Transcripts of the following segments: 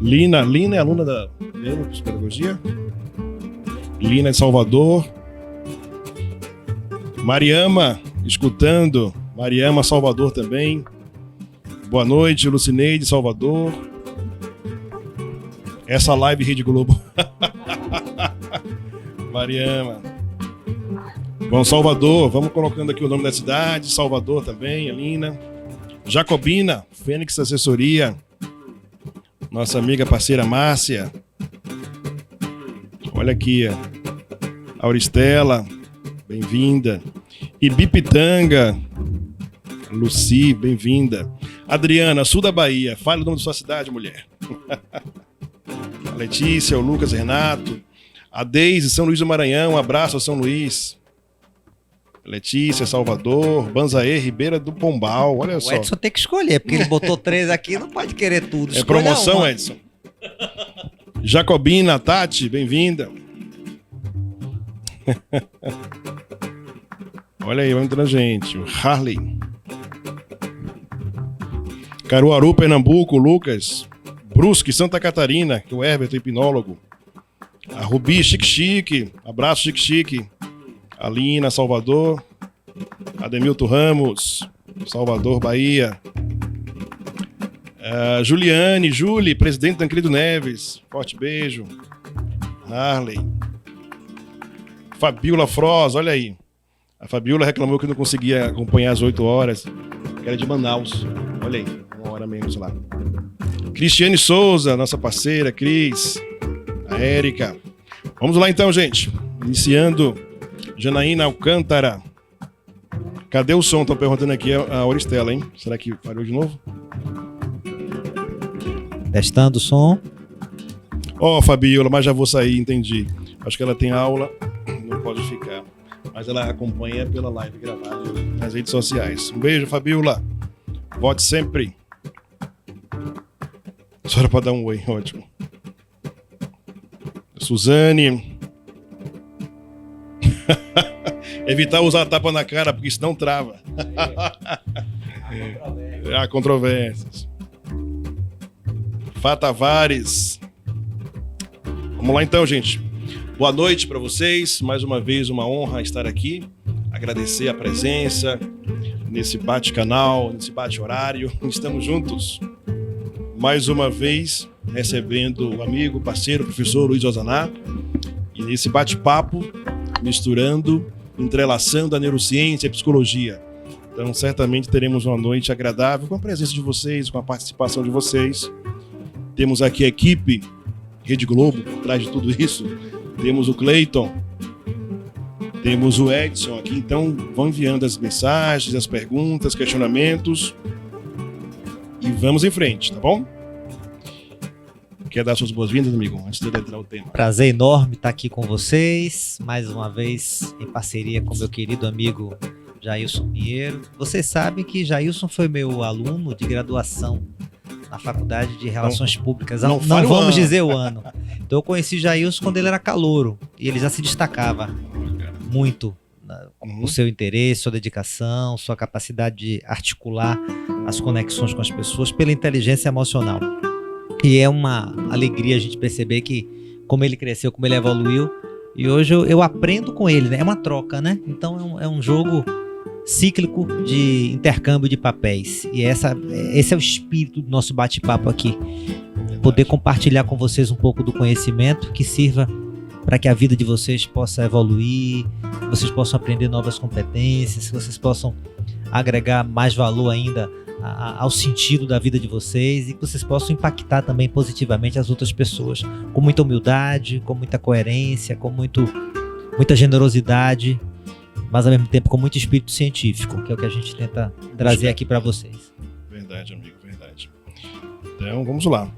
Lina é aluna da Psicologia. Lina de Salvador. Mariama, escutando. Mariama, Salvador também. Boa noite, Lucineide, Salvador. Essa live Rede Globo. Mariama. Bom, Salvador, vamos colocando aqui o nome da cidade. Salvador também, Lina. Jacobina, Fênix Assessoria. Nossa amiga parceira Márcia. Olha aqui, Auristela, bem-vinda. Ibipitanga, Luci, bem-vinda. Adriana, sul da Bahia, fale o nome da sua cidade, mulher. A Letícia, o Lucas, Renato. A Deise, São Luís do Maranhão, um abraço a São Luís. Letícia, Salvador, Banzaê, Ribeira do Pombal, olha só. O Edson tem que escolher, porque ele botou 3 aqui, não pode querer tudo. É promoção, Edson. Jacobina, Tati, bem-vinda. Olha aí, vai entrando gente. O Harley. Caruaru, Pernambuco, Lucas. Brusque, Santa Catarina, que o Herbert é hipnólogo. A Rubi, Chique. Abraço, Chique. Alina, Salvador. Ademilton Ramos, Salvador, Bahia. Juliane, Julie, presidente Tancredo Neves. Forte beijo. Harley. Fabiola Froz, olha aí. A Fabiola reclamou que não conseguia acompanhar às 8 horas. Que era de Manaus. Olha aí, 1 hora menos lá. Cristiane Souza, nossa parceira, Cris. A Érica. Vamos lá então, gente. Iniciando. Janaína Alcântara. Cadê o som? Estão perguntando aqui a Auristela, hein? Será que falhou de novo? Testando o som. Fabiola, mas já vou sair, entendi. Acho que ela tem aula, não pode ficar. Mas ela acompanha pela live gravada nas redes sociais. Um beijo, Fabiola. Volte sempre. Só era para dar um oi, ótimo. Suzane. Evitar usar tapa na cara, porque senão trava. Há controvérsias. Fá Tavares. Vamos lá então, gente. Boa noite para vocês. Mais uma vez, uma honra estar aqui. Agradecer a presença nesse bate-canal, nesse bate-horário. Estamos juntos. Mais uma vez, recebendo o amigo, parceiro, professor Luiz Ozaná. E nesse bate-papo, misturando, entrelaçando a neurociência e a psicologia. Então, certamente teremos uma noite agradável com a presença de vocês, com a participação de vocês. Temos aqui a equipe Rede Globo por trás de tudo isso. Temos o Cleiton, temos o Edson aqui. Então, vão enviando as mensagens, as perguntas, questionamentos e vamos em frente, tá bom? Quer dar suas boas-vindas, amigo, antes de entrar o tema? Prazer enorme estar aqui com vocês, mais uma vez em parceria com meu querido amigo Jailson Pinheiro. Vocês sabem que Jailson foi meu aluno de graduação na Faculdade de Relações Públicas. Não vamos dizer o ano. Então eu conheci Jailson quando ele era calouro e ele já se destacava muito o seu interesse, sua dedicação, sua capacidade de articular as conexões com as pessoas pela inteligência emocional. E é uma alegria a gente perceber que como ele cresceu, como ele evoluiu, e hoje eu aprendo com ele, né? É uma troca, né? Então é um jogo cíclico de intercâmbio de papéis. E esse é o espírito do nosso bate-papo aqui. Poder compartilhar com vocês um pouco do conhecimento que sirva para que a vida de vocês possa evoluir, que vocês possam aprender novas competências, que vocês possam agregar mais valor ainda ao sentido da vida de vocês e que vocês possam impactar também positivamente as outras pessoas, com muita humildade, com muita coerência, com muita generosidade, mas ao mesmo tempo com muito espírito científico, que é o que a gente tenta trazer aqui para vocês. Verdade, amigo, verdade. Então, vamos lá.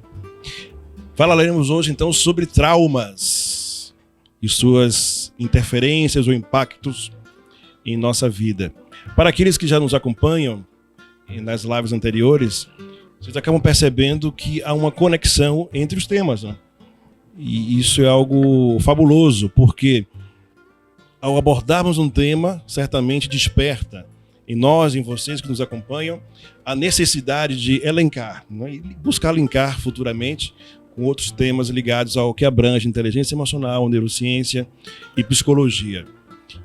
Falaremos hoje, então, sobre traumas e suas interferências ou impactos em nossa vida. Para aqueles que já nos acompanham nas lives anteriores, vocês acabam percebendo que há uma conexão entre os temas, né? E isso é algo fabuloso, porque ao abordarmos um tema, certamente desperta em nós, em vocês que nos acompanham, a necessidade de elencar, né? E buscar linkar futuramente com outros temas ligados ao que abrange inteligência emocional, neurociência e psicologia.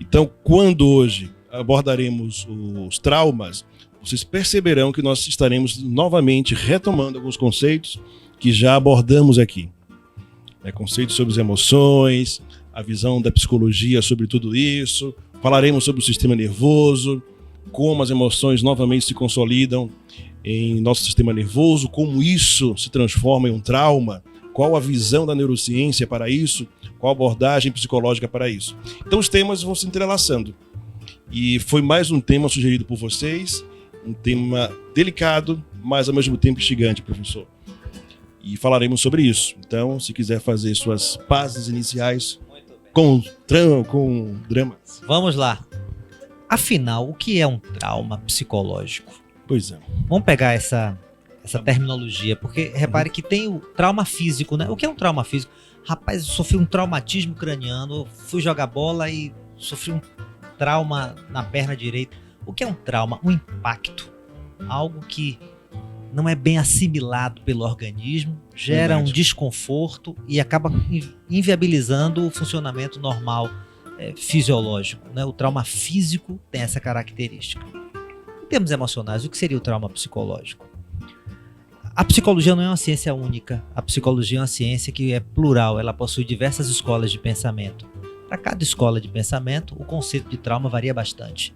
Então, quando hoje abordaremos os traumas, vocês perceberão que nós estaremos novamente retomando alguns conceitos que já abordamos aqui. Conceitos sobre as emoções, a visão da psicologia sobre tudo isso, falaremos sobre o sistema nervoso, como as emoções novamente se consolidam em nosso sistema nervoso, como isso se transforma em um trauma, qual a visão da neurociência para isso, qual a abordagem psicológica para isso. Então os temas vão se entrelaçando. E foi mais um tema sugerido por vocês, um tema delicado, mas ao mesmo tempo instigante, professor. E falaremos sobre isso. Então, se quiser fazer suas pazes iniciais com dramas. Vamos lá. Afinal, o que é um trauma psicológico? Pois é. Vamos pegar essa terminologia, porque repare que tem o trauma físico, né? O que é um trauma físico? Rapaz, eu sofri um traumatismo craniano, fui jogar bola e sofri um trauma na perna direita. O que é um trauma? Um impacto. Algo que não é bem assimilado pelo organismo, gera um desconforto e acaba inviabilizando o funcionamento normal fisiológico, né? O trauma físico tem essa característica. Em termos emocionais, o que seria o trauma psicológico? A psicologia não é uma ciência única. A psicologia é uma ciência que é plural, ela possui diversas escolas de pensamento. Para cada escola de pensamento, o conceito de trauma varia bastante.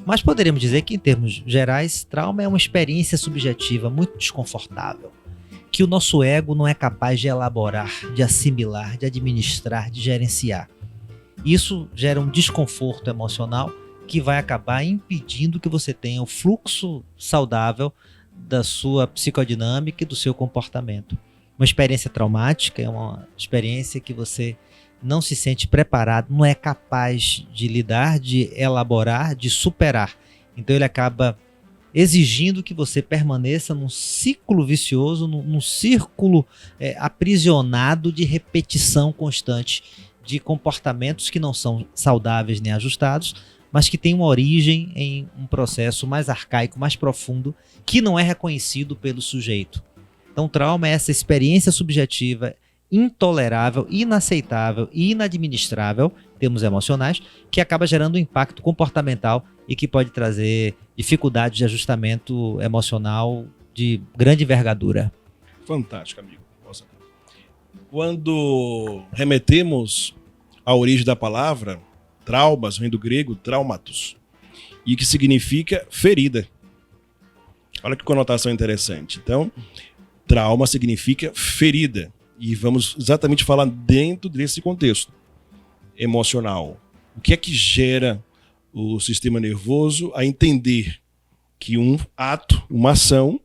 Mas poderíamos dizer que, em termos gerais, trauma é uma experiência subjetiva muito desconfortável, que o nosso ego não é capaz de elaborar, de assimilar, de administrar, de gerenciar. Isso gera um desconforto emocional que vai acabar impedindo que você tenha o fluxo saudável da sua psicodinâmica e do seu comportamento. Uma experiência traumática é uma experiência que você não se sente preparado, não é capaz de lidar, de elaborar, de superar. Então ele acaba exigindo que você permaneça num ciclo vicioso, num círculo aprisionado de repetição constante de comportamentos que não são saudáveis nem ajustados, mas que têm uma origem em um processo mais arcaico, mais profundo, que não é reconhecido pelo sujeito. Então, trauma é essa experiência subjetiva intolerável, inaceitável e inadministrável, em termos emocionais, que acaba gerando um impacto comportamental e que pode trazer dificuldades de ajustamento emocional de grande envergadura. Fantástico, amigo. Nossa. Quando remetemos à origem da palavra, traumas vem do grego traumatos, e que significa ferida. Olha que conotação interessante. Então, trauma significa ferida. E vamos exatamente falar dentro desse contexto emocional. O que é que gera o sistema nervoso a entender que um ato, uma ação,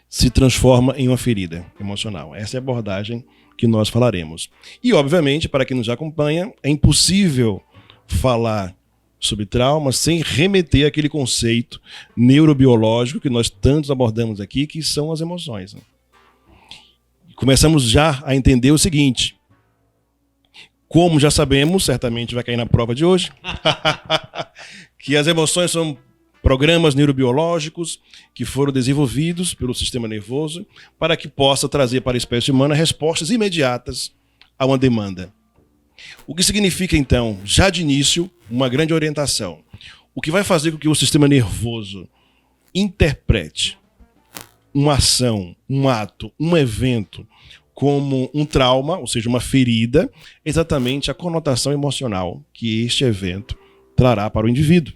se transforma em uma ferida emocional? Essa é a abordagem que nós falaremos. E, obviamente, para quem nos acompanha, é impossível falar sobre trauma sem remeter àquele conceito neurobiológico que nós tantos abordamos aqui, que são as emoções. Começamos já a entender o seguinte: como já sabemos, certamente vai cair na prova de hoje, que as emoções são programas neurobiológicos que foram desenvolvidos pelo sistema nervoso para que possa trazer para a espécie humana respostas imediatas a uma demanda. O que significa, então, já de início, uma grande orientação. O que vai fazer com que o sistema nervoso interprete uma ação, um ato, um evento como um trauma, ou seja, uma ferida, exatamente a conotação emocional que este evento trará para o indivíduo.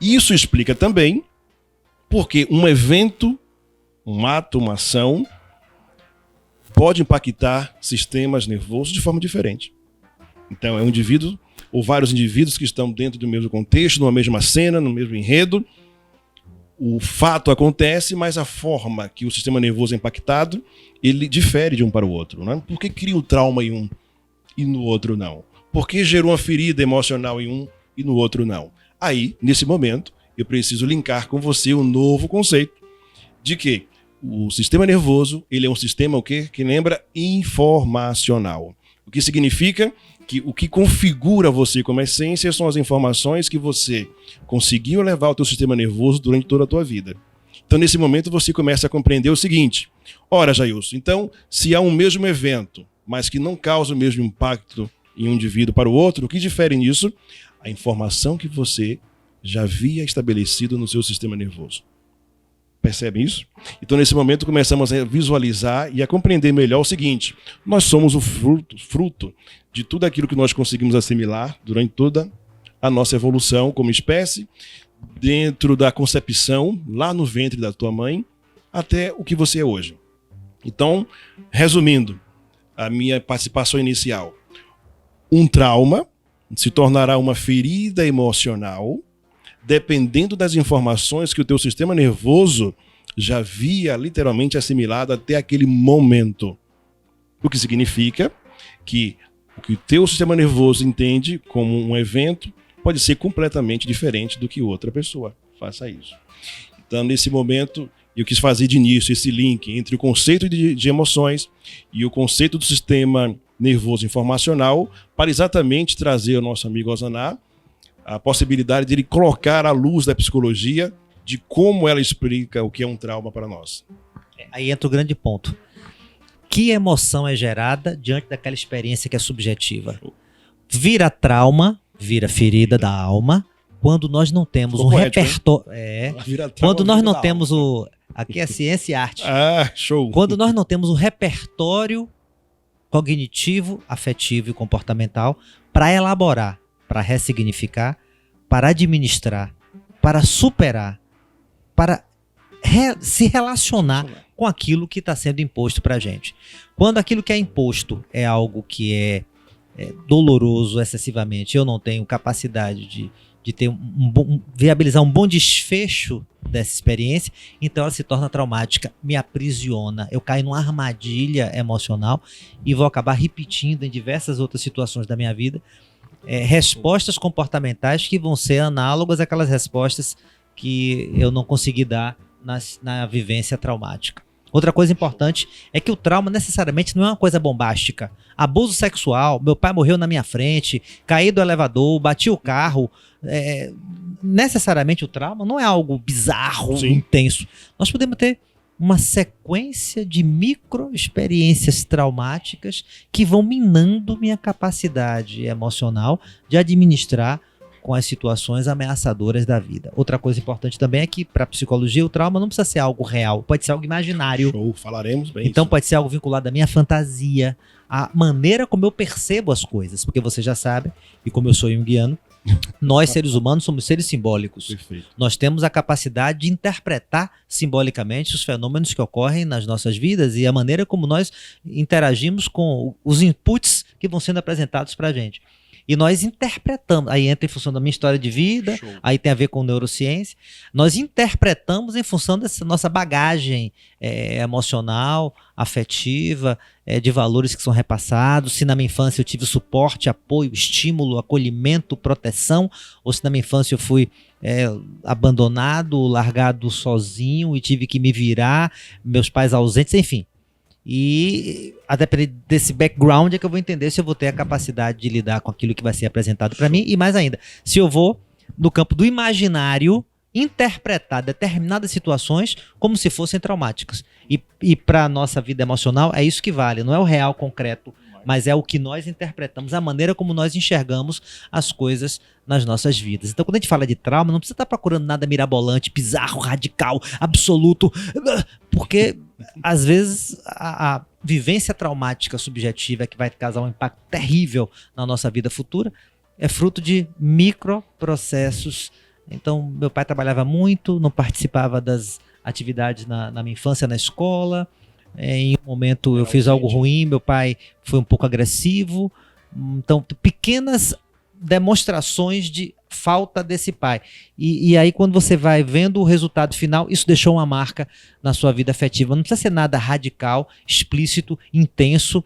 Isso explica também porque um evento, um ato, uma ação, pode impactar sistemas nervosos de forma diferente. Então, é um indivíduo ou vários indivíduos que estão dentro do mesmo contexto, numa mesma cena, no mesmo enredo. O fato acontece, mas a forma que o sistema nervoso é impactado, ele difere de um para o outro. Né? Por que cria o trauma em um e no outro não? Por que gerou uma ferida emocional em um e no outro não? Aí, nesse momento, eu preciso linkar com você um novo conceito de que o sistema nervoso ele é um sistema o quê? Que lembra informacional. O que significa que o que configura você como essência são as informações que você conseguiu levar ao teu sistema nervoso durante toda a tua vida. Então, nesse momento, você começa a compreender o seguinte: Ora, Jailson, então, se há um mesmo evento, mas que não causa o mesmo impacto em um indivíduo para o outro, o que difere nisso? A informação que você já havia estabelecido no seu sistema nervoso. Percebe isso? Então, nesse momento, começamos a visualizar e a compreender melhor o seguinte: nós somos o fruto de tudo aquilo que nós conseguimos assimilar durante toda a nossa evolução como espécie, dentro da concepção, lá no ventre da tua mãe, até o que você é hoje. Então, resumindo a minha participação inicial, um trauma se tornará uma ferida emocional, dependendo das informações que o teu sistema nervoso já havia literalmente assimilado até aquele momento. O que significa que o que o teu sistema nervoso entende como um evento pode ser completamente diferente do que outra pessoa faça isso. Então, nesse momento, eu quis fazer de início esse link entre o conceito de emoções e o conceito do sistema nervoso informacional para exatamente trazer ao nosso amigo Osaná a possibilidade de ele colocar à luz da psicologia de como ela explica o que é um trauma para nós. Aí entra o grande ponto. Que emoção é gerada diante daquela experiência que é subjetiva? Vira trauma, vira ferida da alma, quando nós não temos um repertório. Quando nós não temos o. Aqui é ciência e arte. Show! Quando nós não temos o repertório cognitivo, afetivo e comportamental para elaborar, para ressignificar, para administrar, para superar, para se relacionar com aquilo que está sendo imposto para a gente. Quando aquilo que é imposto é algo que é doloroso excessivamente, eu não tenho capacidade de ter viabilizar um bom desfecho dessa experiência, então ela se torna traumática, me aprisiona, eu caio numa armadilha emocional e vou acabar repetindo em diversas outras situações da minha vida respostas comportamentais que vão ser análogas àquelas respostas que eu não consegui dar na vivência traumática. Outra coisa importante é que o trauma necessariamente não é uma coisa bombástica. Abuso sexual, meu pai morreu na minha frente, caí do elevador, bati o carro. Necessariamente o trauma não é algo bizarro, Sim, intenso. Nós podemos ter uma sequência de micro-experiências traumáticas que vão minando minha capacidade emocional de administrar com as situações ameaçadoras da vida. Outra coisa importante também é que, para a psicologia, o trauma não precisa ser algo real, pode ser algo imaginário. Show, falaremos bem. Então isso. Pode ser algo vinculado à minha fantasia, à maneira como eu percebo as coisas, porque você já sabe, e como eu sou junguiano, nós seres humanos somos seres simbólicos. Perfeito. Nós temos a capacidade de interpretar simbolicamente os fenômenos que ocorrem nas nossas vidas e a maneira como nós interagimos com os inputs que vão sendo apresentados para a gente. E nós interpretamos, aí entra em função da minha história de vida, Show. aí tem a ver com neurociência, nós interpretamos em função dessa nossa bagagem emocional, afetiva, de valores que são repassados, se na minha infância eu tive suporte, apoio, estímulo, acolhimento, proteção, ou se na minha infância eu fui abandonado, largado sozinho e tive que me virar, meus pais ausentes, enfim. E a depender desse background é que eu vou entender se eu vou ter a capacidade de lidar com aquilo que vai ser apresentado para mim e mais ainda, se eu vou no campo do imaginário interpretar determinadas situações como se fossem traumáticas. E para a nossa vida emocional é isso que vale, não é o real concreto, mas é o que nós interpretamos, a maneira como nós enxergamos as coisas nas nossas vidas. Então, quando a gente fala de trauma, não precisa estar procurando nada mirabolante, bizarro, radical, absoluto, porque às vezes a vivência traumática subjetiva que vai causar um impacto terrível na nossa vida futura é fruto de microprocessos. Então, meu pai trabalhava muito, não participava das atividades na minha infância na escola. Em um momento eu fiz algo ruim, meu pai foi um pouco agressivo. Então, pequenas demonstrações de falta desse pai. E aí, quando você vai vendo o resultado final, isso deixou uma marca na sua vida afetiva. Não precisa ser nada radical, explícito, intenso,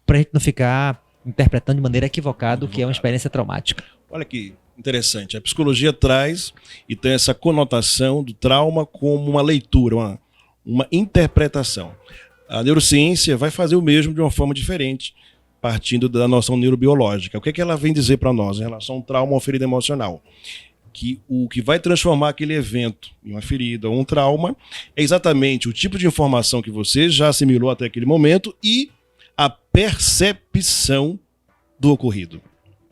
para a gente não ficar interpretando de maneira equivocada o que é uma experiência traumática. Olha que interessante. A psicologia traz e tem essa conotação do trauma como uma leitura, uma interpretação. A neurociência vai fazer o mesmo de uma forma diferente, partindo da noção neurobiológica. O que é que ela vem dizer para nós em relação ao trauma ou ferida emocional? que o que vai transformar aquele evento em uma ferida ou um trauma é exatamente o tipo de informação que você já assimilou até aquele momento e a percepção do ocorrido.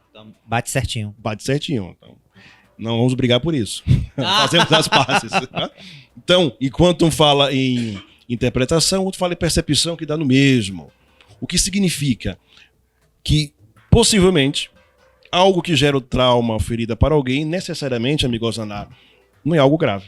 Então, bate certinho. Bate certinho. Então, não vamos brigar por isso. Fazemos as pazes. Então, enquanto um fala em interpretação, outro fala em percepção, que dá no mesmo. O que significa que, possivelmente, algo que gera o trauma ou ferida para alguém, necessariamente, amigo Osaná, não é algo grave.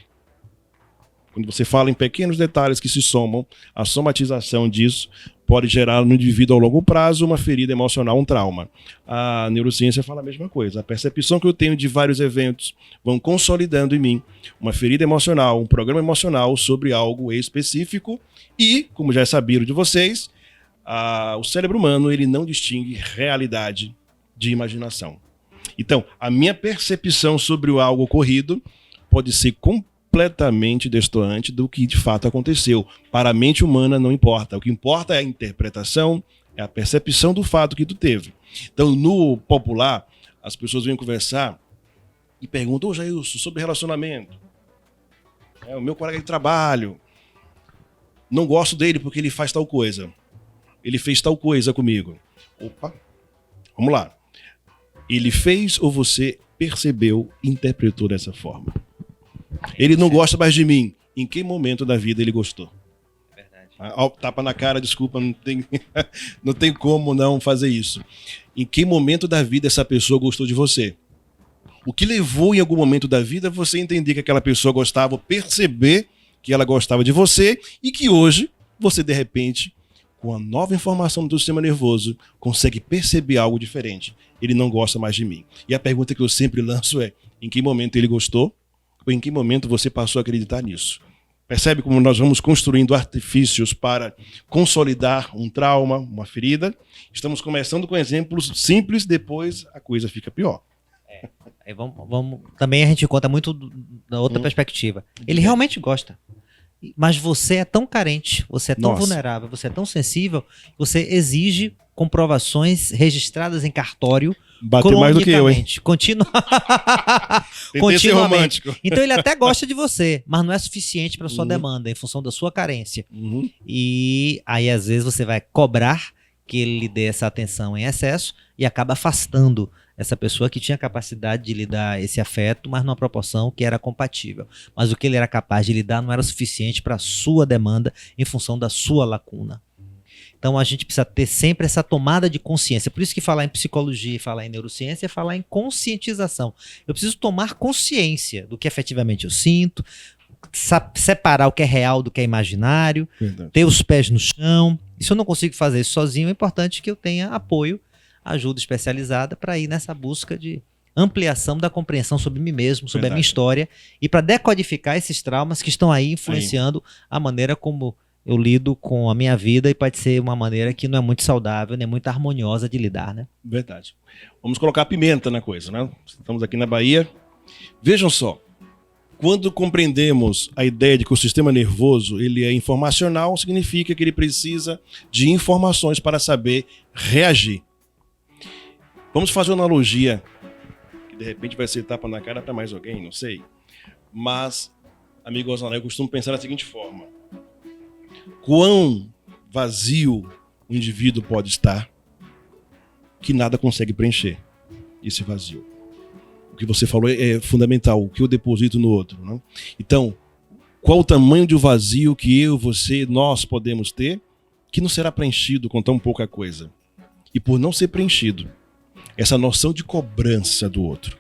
Quando você fala em pequenos detalhes que se somam, a somatização disso pode gerar no indivíduo ao longo prazo uma ferida emocional, um trauma. A neurociência fala a mesma coisa. A percepção que eu tenho de vários eventos vão consolidando em mim uma ferida emocional, um programa emocional sobre algo específico e, como já é sabido de vocês, o cérebro humano ele não distingue realidade de imaginação. Então, a minha percepção sobre o algo ocorrido pode ser completamente destoante do que de fato aconteceu. Para a mente humana não importa. O que importa é a interpretação, é a percepção do fato que tu teve. Então, no popular, as pessoas vêm conversar e perguntam: ô Jailson, sobre relacionamento. O meu colega de trabalho, não gosto dele porque ele faz tal coisa. Ele fez tal coisa comigo. Opa, vamos lá. Ele fez ou você percebeu, interpretou dessa forma? Ele não gosta mais de mim. Em que momento da vida ele gostou? Verdade. Tapa na cara, desculpa, não tem como não fazer isso. Em que momento da vida essa pessoa gostou de você? O que levou em algum momento da vida você entender que aquela pessoa gostava, perceber que ela gostava de você e que hoje você, de repente, com a nova informação do sistema nervoso, consegue perceber algo diferente. Ele não gosta mais de mim. E a pergunta que eu sempre lanço é: em que momento ele gostou? Ou em que momento você passou a acreditar nisso? Percebe como nós vamos construindo artifícios para consolidar um trauma, uma ferida? Estamos começando com exemplos simples, depois a coisa fica pior. Aí vamos, também a gente conta muito da outra perspectiva. Ele realmente gosta. Mas você é tão carente, você é tão vulnerável, você é tão sensível, você exige comprovações registradas em cartório. Bateu mais do que eu, hein? Continuamente. Então ele até gosta de você, mas não é suficiente para sua demanda, em função da sua carência. E aí, às vezes, você vai cobrar que ele lhe dê essa atenção em excesso e acaba afastando essa pessoa que tinha capacidade de lhe dar esse afeto, mas numa proporção que era compatível. Mas o que ele era capaz de lhe dar não era suficiente para a sua demanda em função da sua lacuna. Então a gente precisa ter sempre essa tomada de consciência. Por isso que falar em psicologia e falar em neurociência é falar em conscientização. Eu preciso tomar consciência do que efetivamente eu sinto, separar o que é real do que é imaginário, ter os pés no chão. E se eu não consigo fazer isso sozinho, é importante que eu tenha apoio, ajuda especializada para ir nessa busca de ampliação da compreensão sobre mim mesmo, sobre a minha história e para decodificar esses traumas que estão aí influenciando a maneira como eu lido com a minha vida e pode ser uma maneira que não é muito saudável, nem muito harmoniosa de lidar, né? Verdade. Vamos colocar pimenta na coisa, né? Estamos aqui na Bahia. Vejam só, quando compreendemos a ideia de que o sistema nervoso ele é informacional, significa que ele precisa de informações para saber reagir. Vamos fazer uma analogia, que de repente vai ser tapa na cara para mais alguém, não sei. Mas, amigo Osaná, eu costumo pensar da seguinte forma: quão vazio o indivíduo pode estar que nada consegue preencher esse vazio. O que você falou é fundamental, o que eu deposito no outro, né? Então, qual o tamanho de vazio que eu, você, nós podemos ter que não será preenchido com tão pouca coisa? E por não ser preenchido, essa noção de cobrança do outro,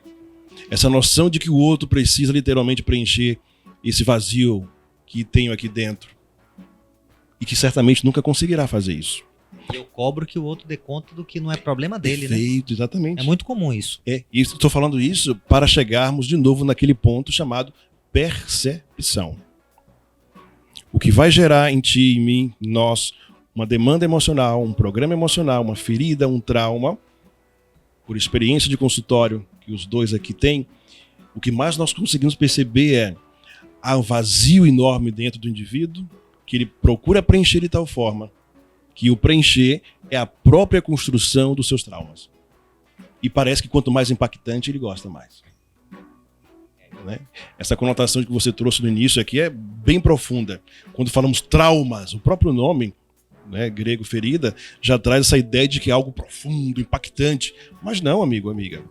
essa noção de que o outro precisa literalmente preencher esse vazio que tenho aqui dentro e que certamente nunca conseguirá fazer isso. Eu cobro que o outro dê conta do que não é problema dele, Perfeito, né? Exatamente. É muito comum isso. Estou falando isso para chegarmos de novo naquele ponto chamado percepção. O que vai gerar em ti, em mim, em nós, uma demanda emocional, um programa emocional, uma ferida, um trauma, por experiência de consultório que os dois aqui têm, o que mais nós conseguimos perceber é há um vazio enorme dentro do indivíduo que ele procura preencher de tal forma que o preencher é a própria construção dos seus traumas. E parece que quanto mais impactante, ele gosta mais. né? Essa conotação que você trouxe no início aqui é bem profunda. Quando falamos traumas, o próprio nome, né, grego ferida, já traz essa ideia de que é algo profundo, impactante. Mas não, amigo, amiga.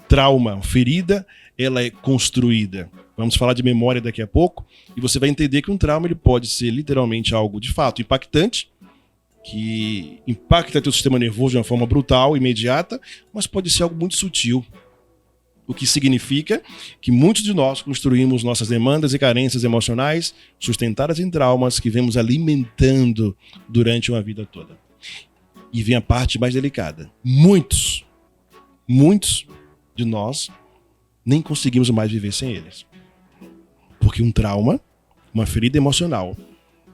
Trauma, ferida, ela é construída. Vamos falar de memória daqui a pouco, e você vai entender que um trauma ele pode ser literalmente algo de fato impactante, que impacta teu sistema nervoso de uma forma brutal, imediata, mas pode ser algo muito sutil. O que significa que muitos de nós construímos nossas demandas e carências emocionais sustentadas em traumas que vemos alimentando durante uma vida toda. E vem a parte mais delicada. Muitos de nós nem conseguimos mais viver sem eles. Porque um trauma, uma ferida emocional,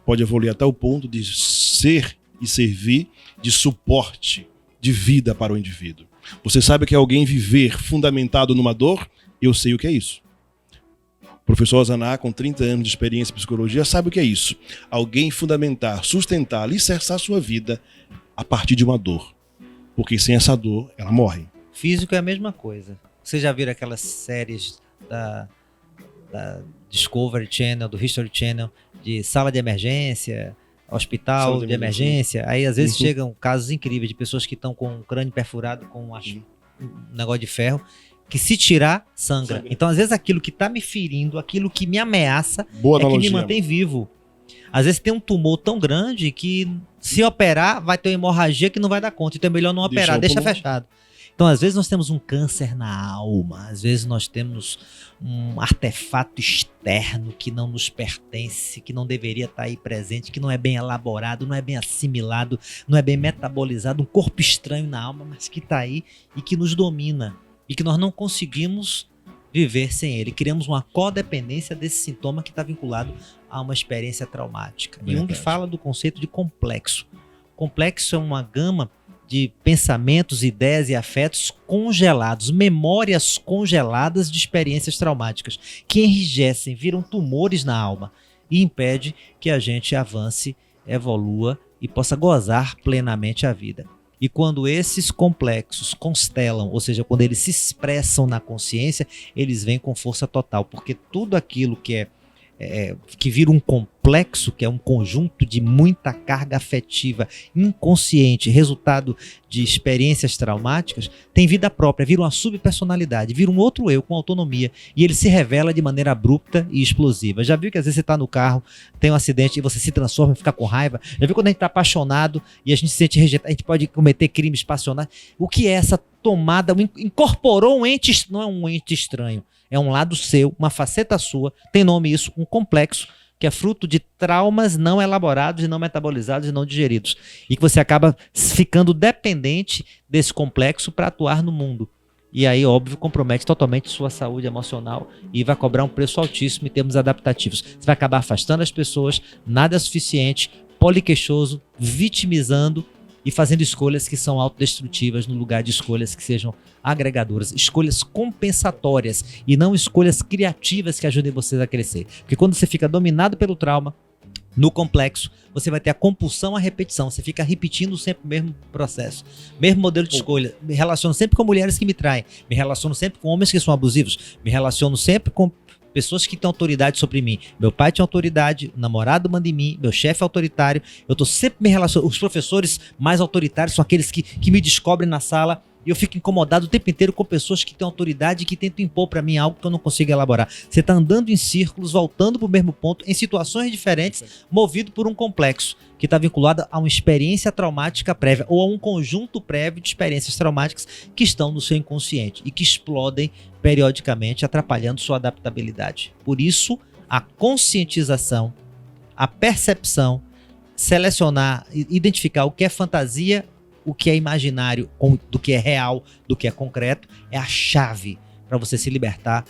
pode evoluir até o ponto de ser e servir de suporte de vida para o indivíduo. Você sabe que alguém viver fundamentado numa dor? Eu sei o que é isso. O professor Ozana, com 30 anos de experiência em psicologia, sabe o que é isso. Alguém fundamentar, sustentar, alicerçar sua vida a partir de uma dor. Porque sem essa dor, ela morre. Físico é a mesma coisa. Vocês já viram aquelas séries da Discovery Channel, do History Channel, de sala de emergência, hospital de emergência? Aí às vezes chegam casos incríveis de pessoas que estão com o crânio perfurado com um negócio de ferro, que se tirar, sangra. Então às vezes aquilo que está me ferindo, aquilo que me ameaça, que me mantém vivo. Às vezes tem um tumor tão grande que se operar vai ter uma hemorragia que não vai dar conta. Então é melhor não operar, deixa fechado. Então, às vezes nós temos um câncer na alma, às vezes nós temos um artefato externo que não nos pertence, que não deveria estar aí presente, que não é bem elaborado, não é bem assimilado, não é bem metabolizado, um corpo estranho na alma, mas que está aí e que nos domina e que nós não conseguimos viver sem ele. Criamos uma codependência desse sintoma que está vinculado a uma experiência traumática. Jung fala do conceito de complexo. Complexo é uma gama de pensamentos, ideias e afetos congelados, memórias congeladas de experiências traumáticas, que enrijecem, viram tumores na alma e impede que a gente avance, evolua e possa gozar plenamente a vida. E quando esses complexos constelam, ou seja, quando eles se expressam na consciência, eles vêm com força total, porque tudo aquilo que que vira um complexo, que é um conjunto de muita carga afetiva inconsciente, resultado de experiências traumáticas, tem vida própria, vira uma subpersonalidade, vira um outro eu com autonomia, e ele se revela de maneira abrupta e explosiva. Já viu que às vezes você está no carro, tem um acidente e você se transforma, fica com raiva? Já viu quando a gente está apaixonado e a gente se sente rejeitado, a gente pode cometer crimes passionais? O que é essa tomada? Incorporou um ente, não é um ente estranho, é um lado seu, uma faceta sua, tem nome isso, um complexo, que é fruto de traumas não elaborados e não metabolizados e não digeridos. E que você acaba ficando dependente desse complexo para atuar no mundo. E aí, óbvio, compromete totalmente sua saúde emocional e vai cobrar um preço altíssimo em termos adaptativos. Você vai acabar afastando as pessoas, nada é suficiente, poliqueixoso, vitimizando e fazendo escolhas que são autodestrutivas no lugar de escolhas que sejam agregadoras, escolhas compensatórias e não escolhas criativas que ajudem vocês a crescer. Porque quando você fica dominado pelo trauma, no complexo, você vai ter a compulsão à repetição, você fica repetindo sempre o mesmo processo, mesmo modelo de escolha. Me relaciono sempre com mulheres que me traem, me relaciono sempre com homens que são abusivos, me relaciono sempre com pessoas que têm autoridade sobre mim. Meu pai tinha autoridade, o namorado manda em mim, meu chefe é autoritário, eu tô sempre me relacionando. Os professores mais autoritários são aqueles que me descobrem na sala e eu fico incomodado o tempo inteiro com pessoas que têm autoridade e que tentam impor para mim algo que eu não consigo elaborar. Você tá andando em círculos, voltando para o mesmo ponto, em situações diferentes, movido por um complexo que está vinculado a uma experiência traumática prévia ou a um conjunto prévio de experiências traumáticas que estão no seu inconsciente e que explodem periodicamente, atrapalhando sua adaptabilidade. Por isso, a conscientização, a percepção, selecionar, identificar o que é fantasia, o que é imaginário, do que é real, do que é concreto, é a chave para você se libertar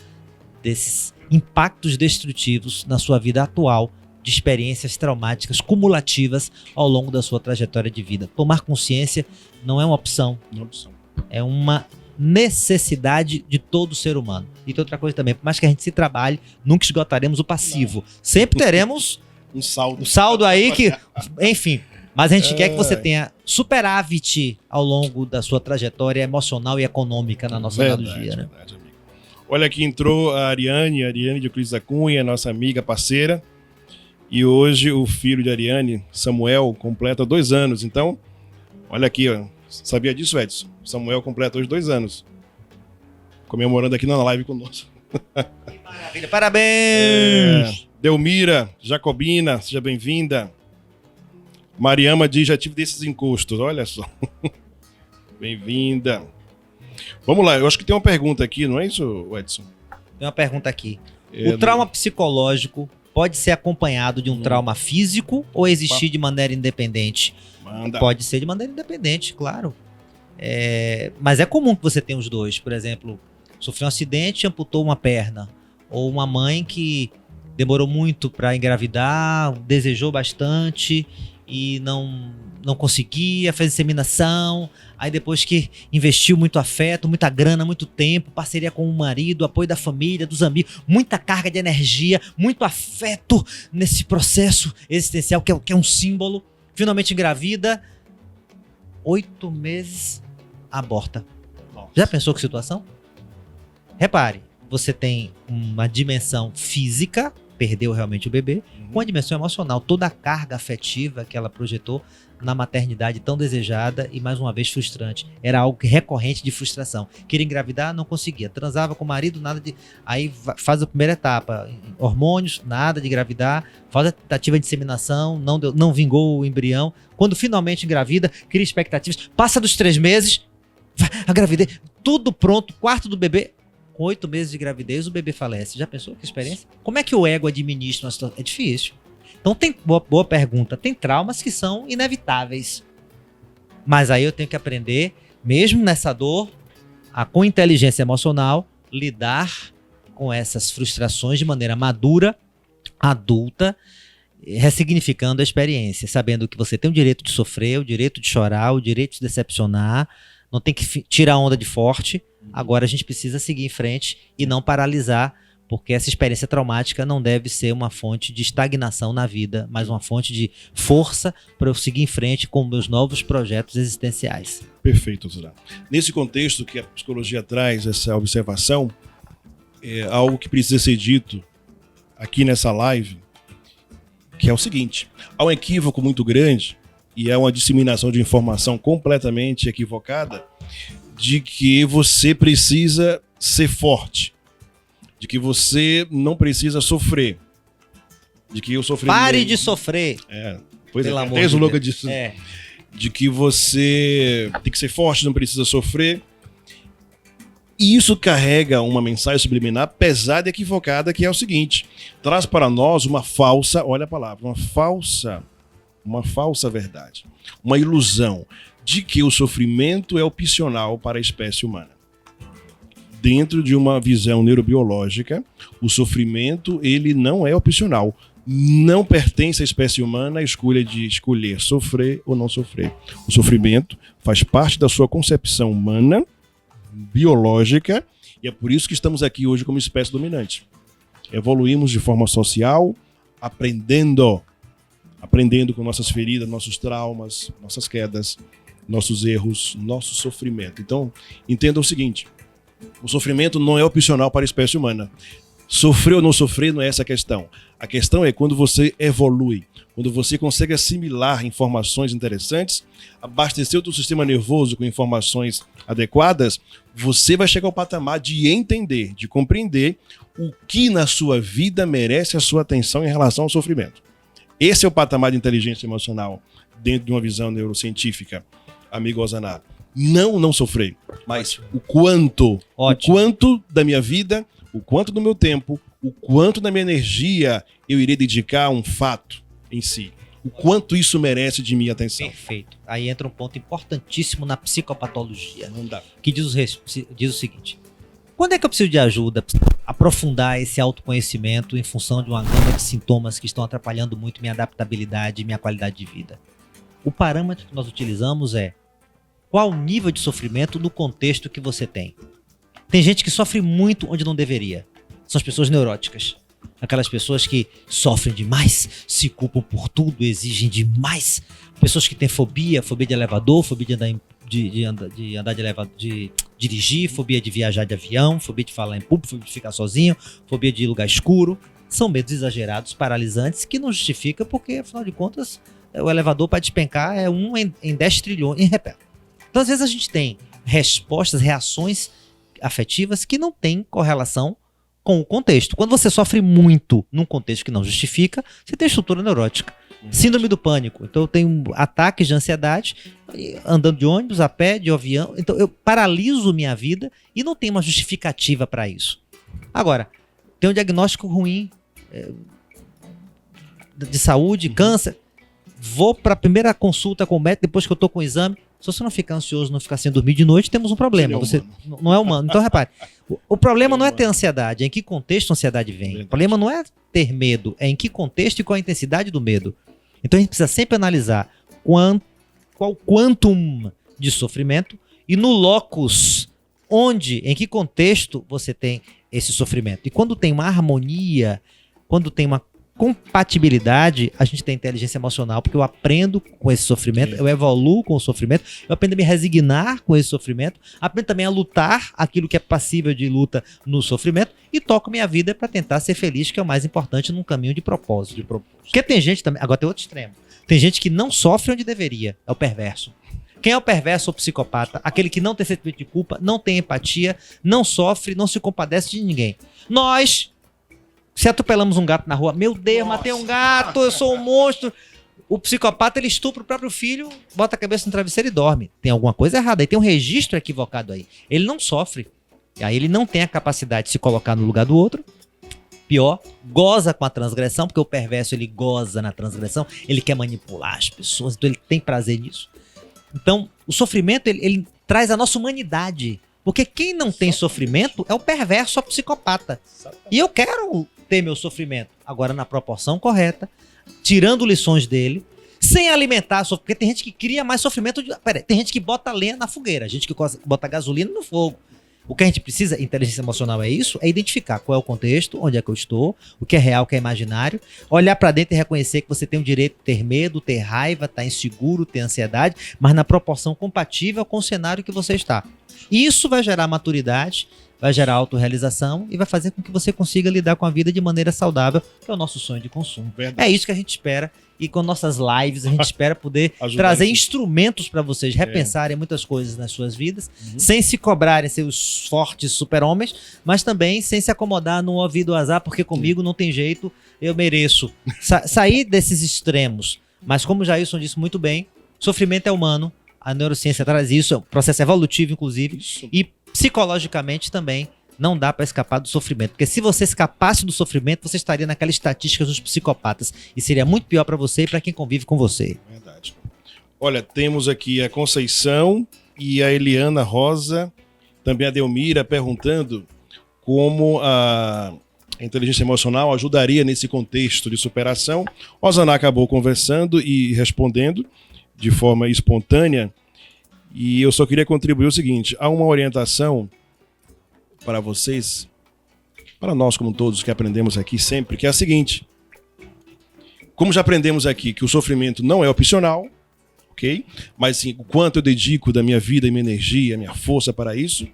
desses impactos destrutivos na sua vida atual, de experiências traumáticas cumulativas ao longo da sua trajetória de vida. Tomar consciência não é uma opção, é uma necessidade de todo ser humano. E tem outra coisa também, por mais que a gente se trabalhe, nunca esgotaremos o passivo. Sempre teremos um saldo aí que, enfim, mas a gente quer que você tenha superávit ao longo da sua trajetória emocional e econômica na nossa analogia, né? Verdade, amigo. Olha, aqui entrou a Ariane de Euclides da Cunha, nossa amiga, parceira. E hoje o filho de Ariane, Samuel, completa 2 anos. Então, olha aqui, ó. Sabia disso, Edson? Samuel completa hoje 2 anos. Comemorando aqui na live conosco. Que maravilha, parabéns! Delmira Jacobina, seja bem-vinda. Mariama diz, já tive desses encostos, olha só. Bem-vinda. Vamos lá, eu acho que tem uma pergunta aqui, não é isso, Edson? Tem uma pergunta aqui. O trauma psicológico pode ser acompanhado de um trauma físico ou existir de maneira independente? Manda. Pode ser de maneira independente, claro. Mas é comum que você tenha os dois. Por exemplo, sofreu um acidente e amputou uma perna. Ou uma mãe que demorou muito para engravidar, desejou bastante e não conseguia, fez inseminação. Aí depois que investiu muito afeto, muita grana, muito tempo, parceria com o marido, apoio da família, dos amigos, muita carga de energia, muito afeto nesse processo existencial que é um símbolo. Finalmente engravida, 8 meses, aborta. Nossa. Já pensou que situação? Repare, você tem uma dimensão física, perdeu realmente o bebê, com a dimensão emocional, toda a carga afetiva que ela projetou na maternidade tão desejada e mais uma vez frustrante. Era algo recorrente de frustração. Queria engravidar, não conseguia. Transava com o marido, nada de... Aí faz a primeira etapa, hormônios, nada de engravidar, faz a tentativa de inseminação, não vingou o embrião. Quando finalmente engravida, cria expectativas, passa dos 3 meses, a gravidez, tudo pronto, quarto do bebê. Com 8 meses de gravidez, o bebê falece. Já pensou que experiência? Como é que o ego administra uma situação? É difícil. Então, boa pergunta. Tem traumas que são inevitáveis. Mas aí eu tenho que aprender, mesmo nessa dor, com inteligência emocional, lidar com essas frustrações de maneira madura, adulta, ressignificando a experiência, sabendo que você tem o direito de sofrer, o direito de chorar, o direito de se decepcionar, não tem que tirar onda de forte. Agora a gente precisa seguir em frente e não paralisar, porque essa experiência traumática não deve ser uma fonte de estagnação na vida, mas uma fonte de força para eu seguir em frente com meus novos projetos existenciais. Perfeito, Zura. Nesse contexto que a psicologia traz, essa observação, é algo que precisa ser dito aqui nessa live, que é o seguinte: há um equívoco muito grande e é uma disseminação de informação completamente equivocada de que você precisa ser forte, de que você não precisa sofrer, de que o sofrimento... Pare de sofrer! Pois Pelo é, amor até de o louca Deus. disso. De que você tem que ser forte, não precisa sofrer. E isso carrega uma mensagem subliminar pesada e equivocada, que é o seguinte: traz para nós uma falsa, olha a palavra, uma falsa verdade, uma ilusão de que o sofrimento é opcional para a espécie humana. Dentro de uma visão neurobiológica, o sofrimento ele não é opcional. Não pertence à espécie humana a escolha de escolher sofrer ou não sofrer. O sofrimento faz parte da sua concepção humana, biológica, e é por isso que estamos aqui hoje como espécie dominante. Evoluímos de forma social, aprendendo com nossas feridas, nossos traumas, nossas quedas, nossos erros, nosso sofrimento. Então, entenda o seguinte: o sofrimento não é opcional para a espécie humana. Sofrer ou não sofrer não é essa a questão. A questão é quando você evolui, quando você consegue assimilar informações interessantes, abastecer o seu sistema nervoso com informações adequadas, você vai chegar ao patamar de entender, de compreender o que na sua vida merece a sua atenção em relação ao sofrimento. Esse é o patamar de inteligência emocional dentro de uma visão neurocientífica, amigo Ozaná. Não sofrer, mas o quanto da minha vida, o quanto do meu tempo, o quanto da minha energia eu irei dedicar a um fato em si. O quanto isso merece de minha atenção. Perfeito. Aí entra um ponto importantíssimo na psicopatologia, Não dá. que diz o seguinte: quando é que eu preciso de ajuda? Aprofundar esse autoconhecimento em função de uma gama de sintomas que estão atrapalhando muito minha adaptabilidade e minha qualidade de vida. O parâmetro que nós utilizamos é qual o nível de sofrimento no contexto que você tem. Tem gente que sofre muito onde não deveria. São as pessoas neuróticas. Aquelas pessoas que sofrem demais, se culpam por tudo, exigem demais. Pessoas que têm fobia de elevador, fobia de andar de elevador, de dirigir, fobia de viajar de avião, fobia de falar em público, fobia de ficar sozinho, fobia de lugar escuro. São medos exagerados, paralisantes, que não justifica porque, afinal de contas, o elevador para despencar é 1 em 10 trilhões em repelo. Então, às vezes, a gente tem respostas, reações afetivas que não têm correlação com o contexto. Quando você sofre muito num contexto que não justifica, você tem estrutura neurótica. Síndrome do pânico. Então, eu tenho ataques de ansiedade andando de ônibus, a pé, de avião. Então, eu paraliso minha vida e não tenho uma justificativa para isso. Agora, tem um diagnóstico ruim de saúde, câncer. Vou para a primeira consulta com o médico depois que eu estou com o exame. Se você não ficar ansioso, não ficar sem dormir de noite, temos um problema. Você não é humano. Então, repare, o problema não é ter ansiedade, é em que contexto a ansiedade vem. Verdade. O problema não é ter medo, é em que contexto e qual a intensidade do medo. Então, a gente precisa sempre analisar qual quantum de sofrimento e no locus, onde, em que contexto você tem esse sofrimento. E quando tem uma harmonia, quando tem uma compatibilidade, a gente tem inteligência emocional, porque eu aprendo com esse sofrimento, eu evoluo com o sofrimento, eu aprendo a me resignar com esse sofrimento, aprendo também a lutar aquilo que é passível de luta no sofrimento e toco minha vida para tentar ser feliz, que é o mais importante num caminho de propósito. Porque tem gente também, agora tem outro extremo, tem gente que não sofre onde deveria, é o perverso. Quem é o perverso ou psicopata? Aquele que não tem sentimento de culpa, não tem empatia, não sofre, não se compadece de ninguém. Nós, se atropelamos um gato na rua, meu Deus, matei um gato, eu sou um monstro. O psicopata, ele estupra o próprio filho, bota a cabeça no travesseiro e dorme. Tem alguma coisa errada aí, tem um registro equivocado aí. Ele não sofre. E aí ele não tem a capacidade de se colocar no lugar do outro. Pior, goza com a transgressão, porque o perverso, ele goza na transgressão, ele quer manipular as pessoas, então ele tem prazer nisso. Então, o sofrimento, ele traz a nossa humanidade. Porque quem não tem sofrimento é o perverso, é o psicopata. E eu quero ter meu sofrimento, agora na proporção correta, tirando lições dele, sem alimentar, porque tem gente que cria mais sofrimento. Tem gente que bota lenha na fogueira, gente que bota gasolina no fogo. O que a gente precisa, inteligência emocional é isso, é identificar qual é o contexto, onde é que eu estou, o que é real, o que é imaginário, olhar pra dentro e reconhecer que você tem o direito de ter medo, ter raiva, estar inseguro, ter ansiedade, mas na proporção compatível com o cenário que você está. Isso vai gerar maturidade, vai gerar autorrealização e vai fazer com que você consiga lidar com a vida de maneira saudável, que é o nosso sonho de consumo. Verdade. É isso que a gente espera. E com nossas lives a gente espera poder trazer instrumentos para vocês repensarem muitas coisas nas suas vidas, sem se cobrarem seus fortes super-homens, mas também sem se acomodar no ouvido azar, porque comigo não tem jeito, eu mereço. Sair desses extremos. Mas como o Jailson disse muito bem, sofrimento é humano, a neurociência traz isso, é um processo evolutivo, inclusive, e psicologicamente também não dá para escapar do sofrimento. Porque se você escapasse do sofrimento, você estaria naquela estatística dos psicopatas. E seria muito pior para você e para quem convive com você. Verdade. Olha, temos aqui a Conceição e a Eliana Rosa, também a Delmira, perguntando como a inteligência emocional ajudaria nesse contexto de superação. Osana acabou conversando e respondendo de forma espontânea. E eu só queria contribuir o seguinte: há uma orientação para vocês, para nós como todos que aprendemos aqui sempre, que é a seguinte: como já aprendemos aqui que o sofrimento não é opcional, ok? Mas sim o quanto eu dedico da minha vida, minha energia, minha força para isso,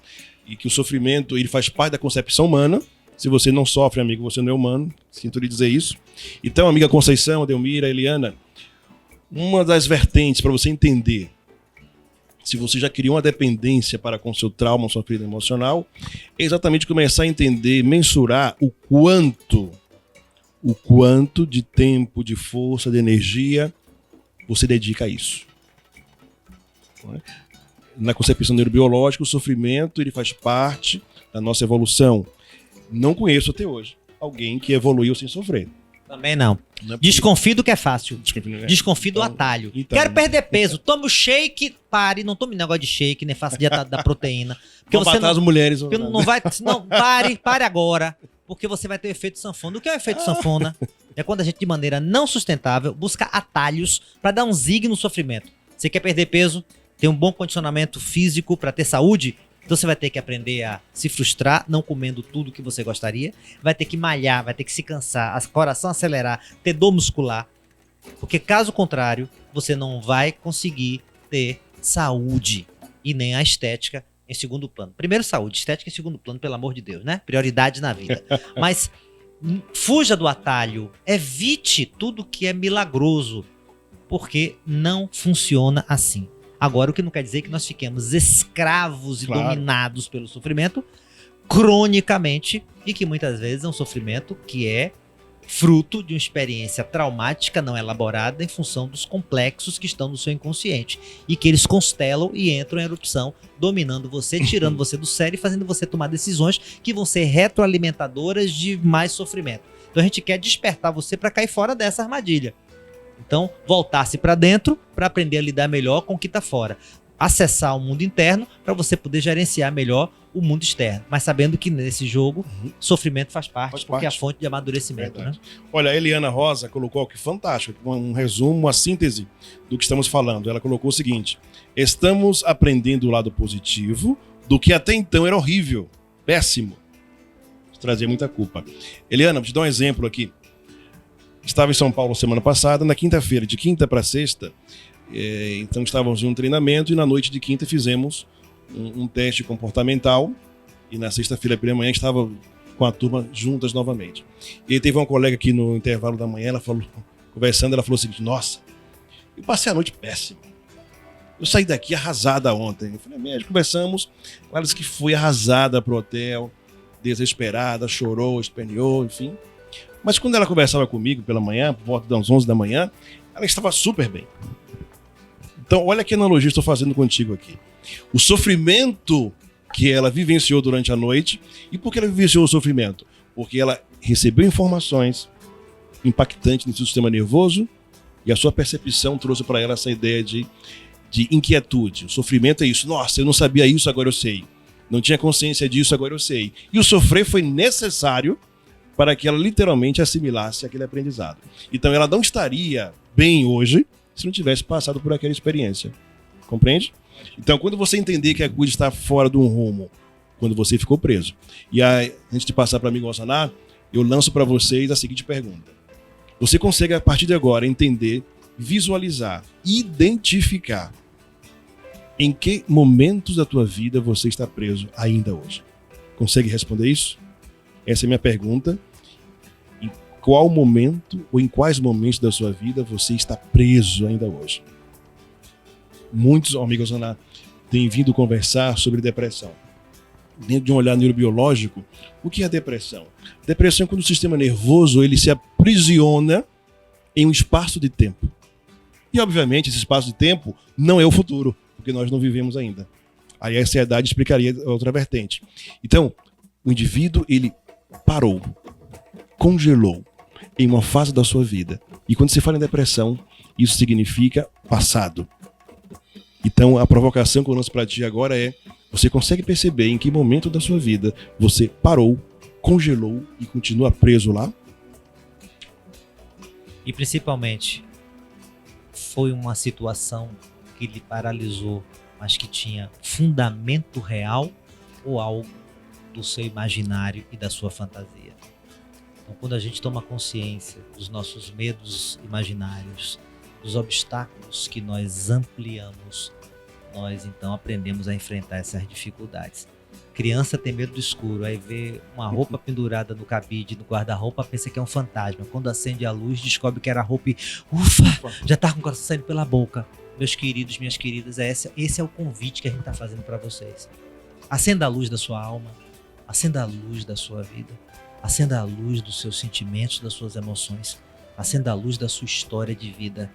e que o sofrimento ele faz parte da concepção humana. Se você não sofre, amigo, você não é humano, sinto lhe dizer isso. Então, amiga Conceição, Delmira, Eliana, uma das vertentes para você entender se você já criou uma dependência para com seu trauma, sua ferida emocional, é exatamente começar a entender, mensurar o quanto de tempo, de força, de energia você dedica a isso. Na concepção neurobiológica, o sofrimento ele faz parte da nossa evolução. Não conheço até hoje alguém que evoluiu sem sofrer. Também não. Desconfio do que é fácil. Desconfio do atalho. Quero perder peso. Tome o shake, pare. Não tome negócio de shake, nem faça dieta da proteína. Porque você não, as mulheres. Porque não vai. Não, pare agora. Porque você vai ter o efeito sanfona. O que é o efeito sanfona? É quando a gente, de maneira não sustentável, busca atalhos para dar um zig no sofrimento. Você quer perder peso, ter um bom condicionamento físico para ter saúde? Então você vai ter que aprender a se frustrar, não comendo tudo que você gostaria. Vai ter que malhar, vai ter que se cansar, coração acelerar, ter dor muscular. Porque caso contrário, você não vai conseguir ter saúde e nem a estética em segundo plano. Primeiro saúde, estética em segundo plano, pelo amor de Deus, né? Prioridade na vida. Mas fuja do atalho, evite tudo que é milagroso, porque não funciona assim. Agora, o que não quer dizer que nós fiquemos escravos e dominados pelo sofrimento cronicamente, e que muitas vezes é um sofrimento que é fruto de uma experiência traumática não elaborada em função dos complexos que estão no seu inconsciente e que eles constelam e entram em erupção, dominando você, tirando você do sério e fazendo você tomar decisões que vão ser retroalimentadoras de mais sofrimento. Então a gente quer despertar você para cair fora dessa armadilha. Então, voltar-se para dentro para aprender a lidar melhor com o que está fora. Acessar o mundo interno para você poder gerenciar melhor o mundo externo. Mas sabendo que nesse jogo, sofrimento faz parte, porque é a fonte de amadurecimento. Né? Olha, a Eliana Rosa colocou algo que fantástico, um resumo, uma síntese do que estamos falando. Ela colocou o seguinte: estamos aprendendo o lado positivo do que até então era horrível, péssimo. Trazia muita culpa. Eliana, vou te dar um exemplo aqui. Estava em São Paulo semana passada, na quinta-feira, de quinta para sexta, então estávamos em um treinamento e na noite de quinta fizemos um teste comportamental e na sexta-feira pela manhã estava com a turma juntas novamente. E teve uma colega aqui no intervalo da manhã, ela falou, conversando, ela falou o seguinte: nossa, eu passei a noite péssima. Eu saí daqui arrasada ontem. Eu falei, médico, conversamos, ela disse que foi arrasada pro hotel, desesperada, chorou, esperneou, enfim. Mas quando ela conversava comigo pela manhã, por volta das 11 da manhã, ela estava super bem. Então, olha que analogia estou fazendo contigo aqui. O sofrimento que ela vivenciou durante a noite. E por que ela vivenciou o sofrimento? Porque ela recebeu informações impactantes no seu sistema nervoso e a sua percepção trouxe para ela essa ideia de inquietude. O sofrimento é isso. Nossa, eu não sabia isso, agora eu sei. Não tinha consciência disso, agora eu sei. E o sofrer foi necessário para que ela literalmente assimilasse aquele aprendizado. Então ela não estaria bem hoje se não tivesse passado por aquela experiência. Compreende? Então quando você entender que a coisa está fora de um rumo, quando você ficou preso. E aí, antes de passar para mim, Gonçalves, eu lanço para vocês a seguinte pergunta. Você consegue, a partir de agora, entender, visualizar, identificar em que momentos da tua vida você está preso ainda hoje? Consegue responder isso? Essa é a minha pergunta. Em qual momento ou em quais momentos da sua vida você está preso ainda hoje? Muitos amigos têm vindo conversar sobre depressão. Dentro de um olhar neurobiológico, o que é depressão? Depressão é quando o sistema nervoso ele se aprisiona em um espaço de tempo. E, obviamente, esse espaço de tempo não é o futuro, porque nós não vivemos ainda. Aí a ansiedade explicaria outra vertente. Então, o indivíduo, ele parou, congelou em uma fase da sua vida. E quando se fala em depressão, isso significa passado. Então, a provocação que eu lanço para ti agora é: você consegue perceber em que momento da sua vida você parou, congelou e continua preso lá? E principalmente, foi uma situação que lhe paralisou, mas que tinha fundamento real ou algo do seu imaginário e da sua fantasia. Então, quando a gente toma consciência dos nossos medos imaginários, dos obstáculos que nós ampliamos, nós então aprendemos a enfrentar essas dificuldades. Criança tem medo do escuro, aí vê uma roupa pendurada no cabide, no guarda-roupa, pensa que é um fantasma. Quando acende a luz, descobre que era a roupa e ufa, já tá com o coração saindo pela boca. Meus queridos, minhas queridas, esse é o convite que a gente está fazendo para vocês. Acenda a luz da sua alma, acenda a luz da sua vida, acenda a luz dos seus sentimentos, das suas emoções, acenda a luz da sua história de vida.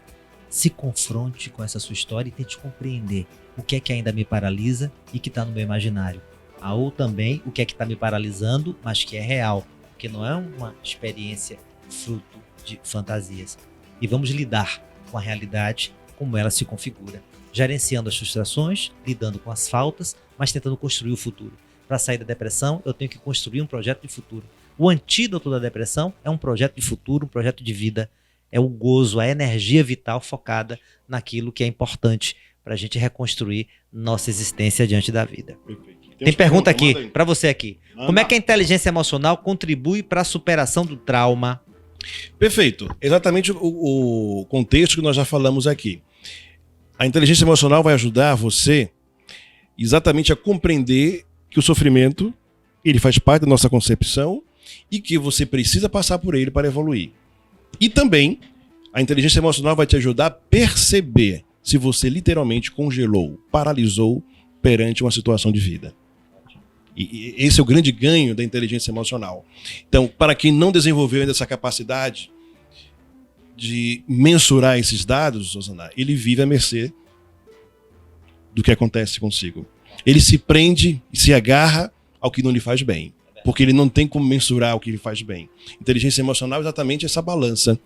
Se confronte com essa sua história e tente compreender o que é que ainda me paralisa e que está no meu imaginário. Ou também o que é que está me paralisando, mas que é real, porque não é uma experiência fruto de fantasias. E vamos lidar com a realidade como ela se configura, gerenciando as frustrações, lidando com as faltas, mas tentando construir o futuro. Para sair da depressão, eu tenho que construir um projeto de futuro. O antídoto da depressão é um projeto de futuro, um projeto de vida. É o gozo, a energia vital focada naquilo que é importante para a gente reconstruir nossa existência diante da vida. Perfeito. Tem pergunta aqui, para você aqui. Como é que a inteligência emocional contribui para a superação do trauma? Perfeito. Exatamente o contexto que nós já falamos aqui. A inteligência emocional vai ajudar você exatamente a compreender que o sofrimento, ele faz parte da nossa concepção e que você precisa passar por ele para evoluir. E também, a inteligência emocional vai te ajudar a perceber se você literalmente congelou, paralisou perante uma situação de vida. E esse é o grande ganho da inteligência emocional. Então, para quem não desenvolveu ainda essa capacidade de mensurar esses dados, Rosana, ele vive à mercê do que acontece consigo. Ele se prende e se agarra ao que não lhe faz bem, porque ele não tem como mensurar o que lhe faz bem. Inteligência emocional é exatamente essa balança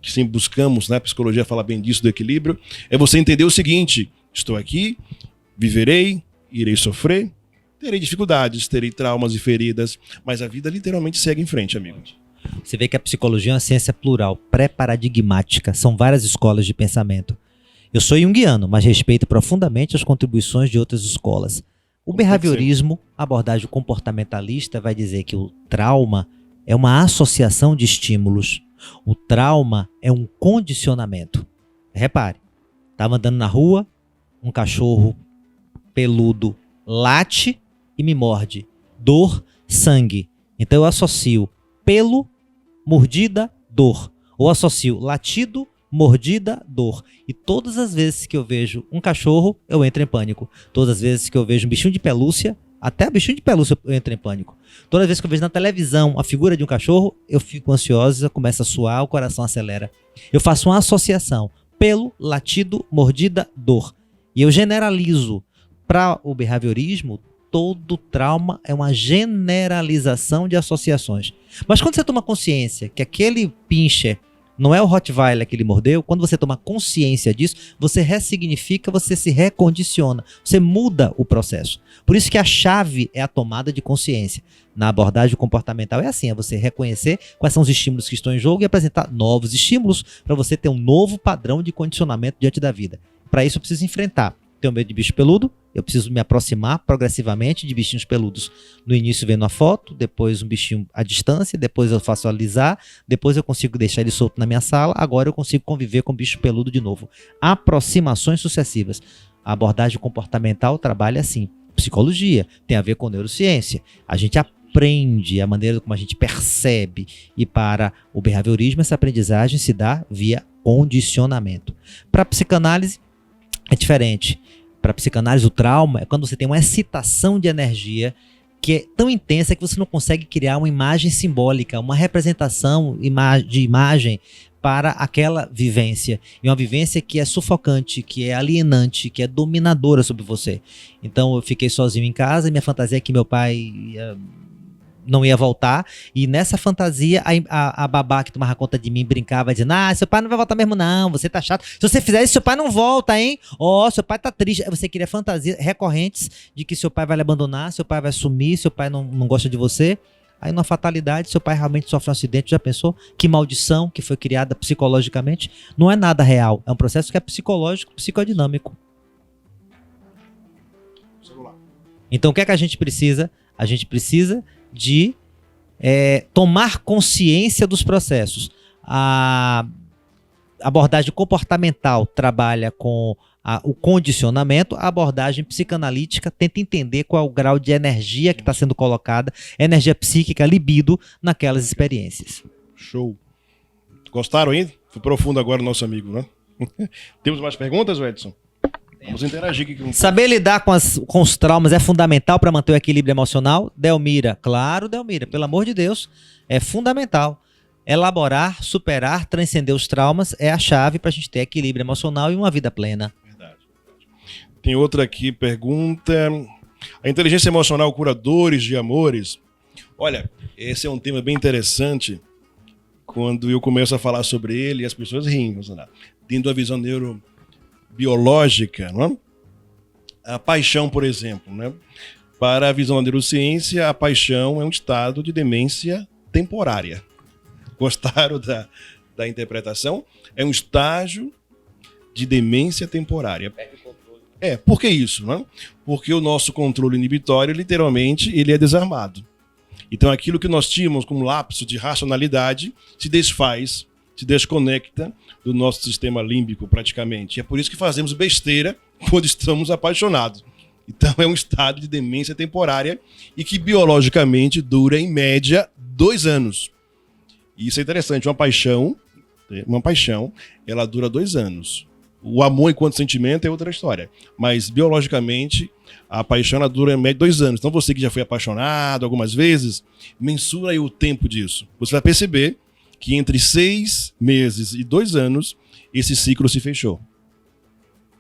que sempre buscamos, né? A psicologia fala bem disso, do equilíbrio. É você entender o seguinte: estou aqui, viverei, irei sofrer, terei dificuldades, terei traumas e feridas, mas a vida literalmente segue em frente, amigo. Você vê que a psicologia é uma ciência plural, pré-paradigmática. São várias escolas de pensamento. Eu sou junguiano, mas respeito profundamente as contribuições de outras escolas. O behaviorismo, a abordagem comportamentalista, vai dizer que o trauma é uma associação de estímulos. O trauma é um condicionamento. Repare, estava andando na rua, um cachorro peludo late e me morde. Dor, sangue. Então eu associo pelo, mordida, dor. Ou associo latido, mordida, dor. E todas as vezes que eu vejo um cachorro, eu entro em pânico. Todas as vezes que eu vejo um bichinho de pelúcia, até bichinho de pelúcia eu entro em pânico. Toda vez que eu vejo na televisão a figura de um cachorro, eu fico ansiosa, começo a suar, o coração acelera. Eu faço uma associação. Pelo, latido, mordida, dor. E eu generalizo. Para o behaviorismo, todo trauma é uma generalização de associações. Mas quando você toma consciência que aquele pincher não é o Rottweiler que ele mordeu, quando você toma consciência disso, você ressignifica, você se recondiciona, você muda o processo. Por isso que a chave é a tomada de consciência. Na abordagem comportamental é assim, é você reconhecer quais são os estímulos que estão em jogo e apresentar novos estímulos para você ter um novo padrão de condicionamento diante da vida. Para isso eu preciso enfrentar. Tenho medo de bicho peludo, eu preciso me aproximar progressivamente de bichinhos peludos. No início vendo a foto, depois um bichinho à distância, depois eu faço alisar, depois eu consigo deixar ele solto na minha sala, agora eu consigo conviver com bicho peludo de novo. Aproximações sucessivas. A abordagem comportamental trabalha assim. Psicologia tem a ver com neurociência. A gente aprende a maneira como a gente percebe, e para o behaviorismo essa aprendizagem se dá via condicionamento. Para a psicanálise é diferente. Para a psicanálise, o trauma é quando você tem uma excitação de energia que é tão intensa que você não consegue criar uma imagem simbólica, uma representação de imagem para aquela vivência. E uma vivência que é sufocante, que é alienante, que é dominadora sobre você. Então eu fiquei sozinho em casa e minha fantasia é que meu pai não ia voltar, e nessa fantasia a babá que tomava conta de mim brincava dizendo: seu pai não vai voltar mesmo não, você tá chato, se você fizer isso seu pai não volta, hein, seu pai tá triste. Você queria fantasias recorrentes de que seu pai vai lhe abandonar, seu pai vai sumir, seu pai não gosta de você. Aí numa fatalidade seu pai realmente sofre um acidente. Já pensou? Que maldição que foi criada psicologicamente. Não é nada real, é um processo que é psicológico, psicodinâmico. Então o que é que a gente precisa? A gente precisa de tomar consciência dos processos. A abordagem comportamental trabalha com o condicionamento, a abordagem psicanalítica tenta entender qual é o grau de energia que está sendo colocada, energia psíquica, libido, naquelas experiências. Show. Gostaram ainda? Foi profundo agora o nosso amigo, né? Temos mais perguntas, Edson? Vamos interagir aqui com... Saber lidar com os traumas é fundamental para manter o equilíbrio emocional? Delmira, claro, Delmira, pelo amor de Deus, é fundamental. Elaborar, superar, transcender os traumas é a chave para a gente ter equilíbrio emocional e uma vida plena. Verdade. Tem outra aqui, pergunta: a inteligência emocional cura dores de amores? Olha, esse é um tema bem interessante. Quando eu começo a falar sobre ele, as pessoas riem, tendo a visão neurobiológica, não é? A paixão, por exemplo, né? Para a visão da neurociência, a paixão é um estado de demência temporária. Gostaram da interpretação? É um estágio de demência temporária. Por que isso? Não é? Porque o nosso controle inibitório, literalmente, ele é desarmado. Então aquilo que nós tínhamos como lapso de racionalidade se desfaz, se desconecta do nosso sistema límbico praticamente. E é por isso que fazemos besteira quando estamos apaixonados. Então é um estado de demência temporária e que biologicamente dura, em média, 2 anos. E isso é interessante, uma paixão, ela dura 2 anos. O amor enquanto sentimento é outra história. Mas, biologicamente, a paixão ela dura em média 2 anos. Então, você que já foi apaixonado algumas vezes, mensura aí o tempo disso. Você vai perceber que entre 6 meses e 2 anos, esse ciclo se fechou.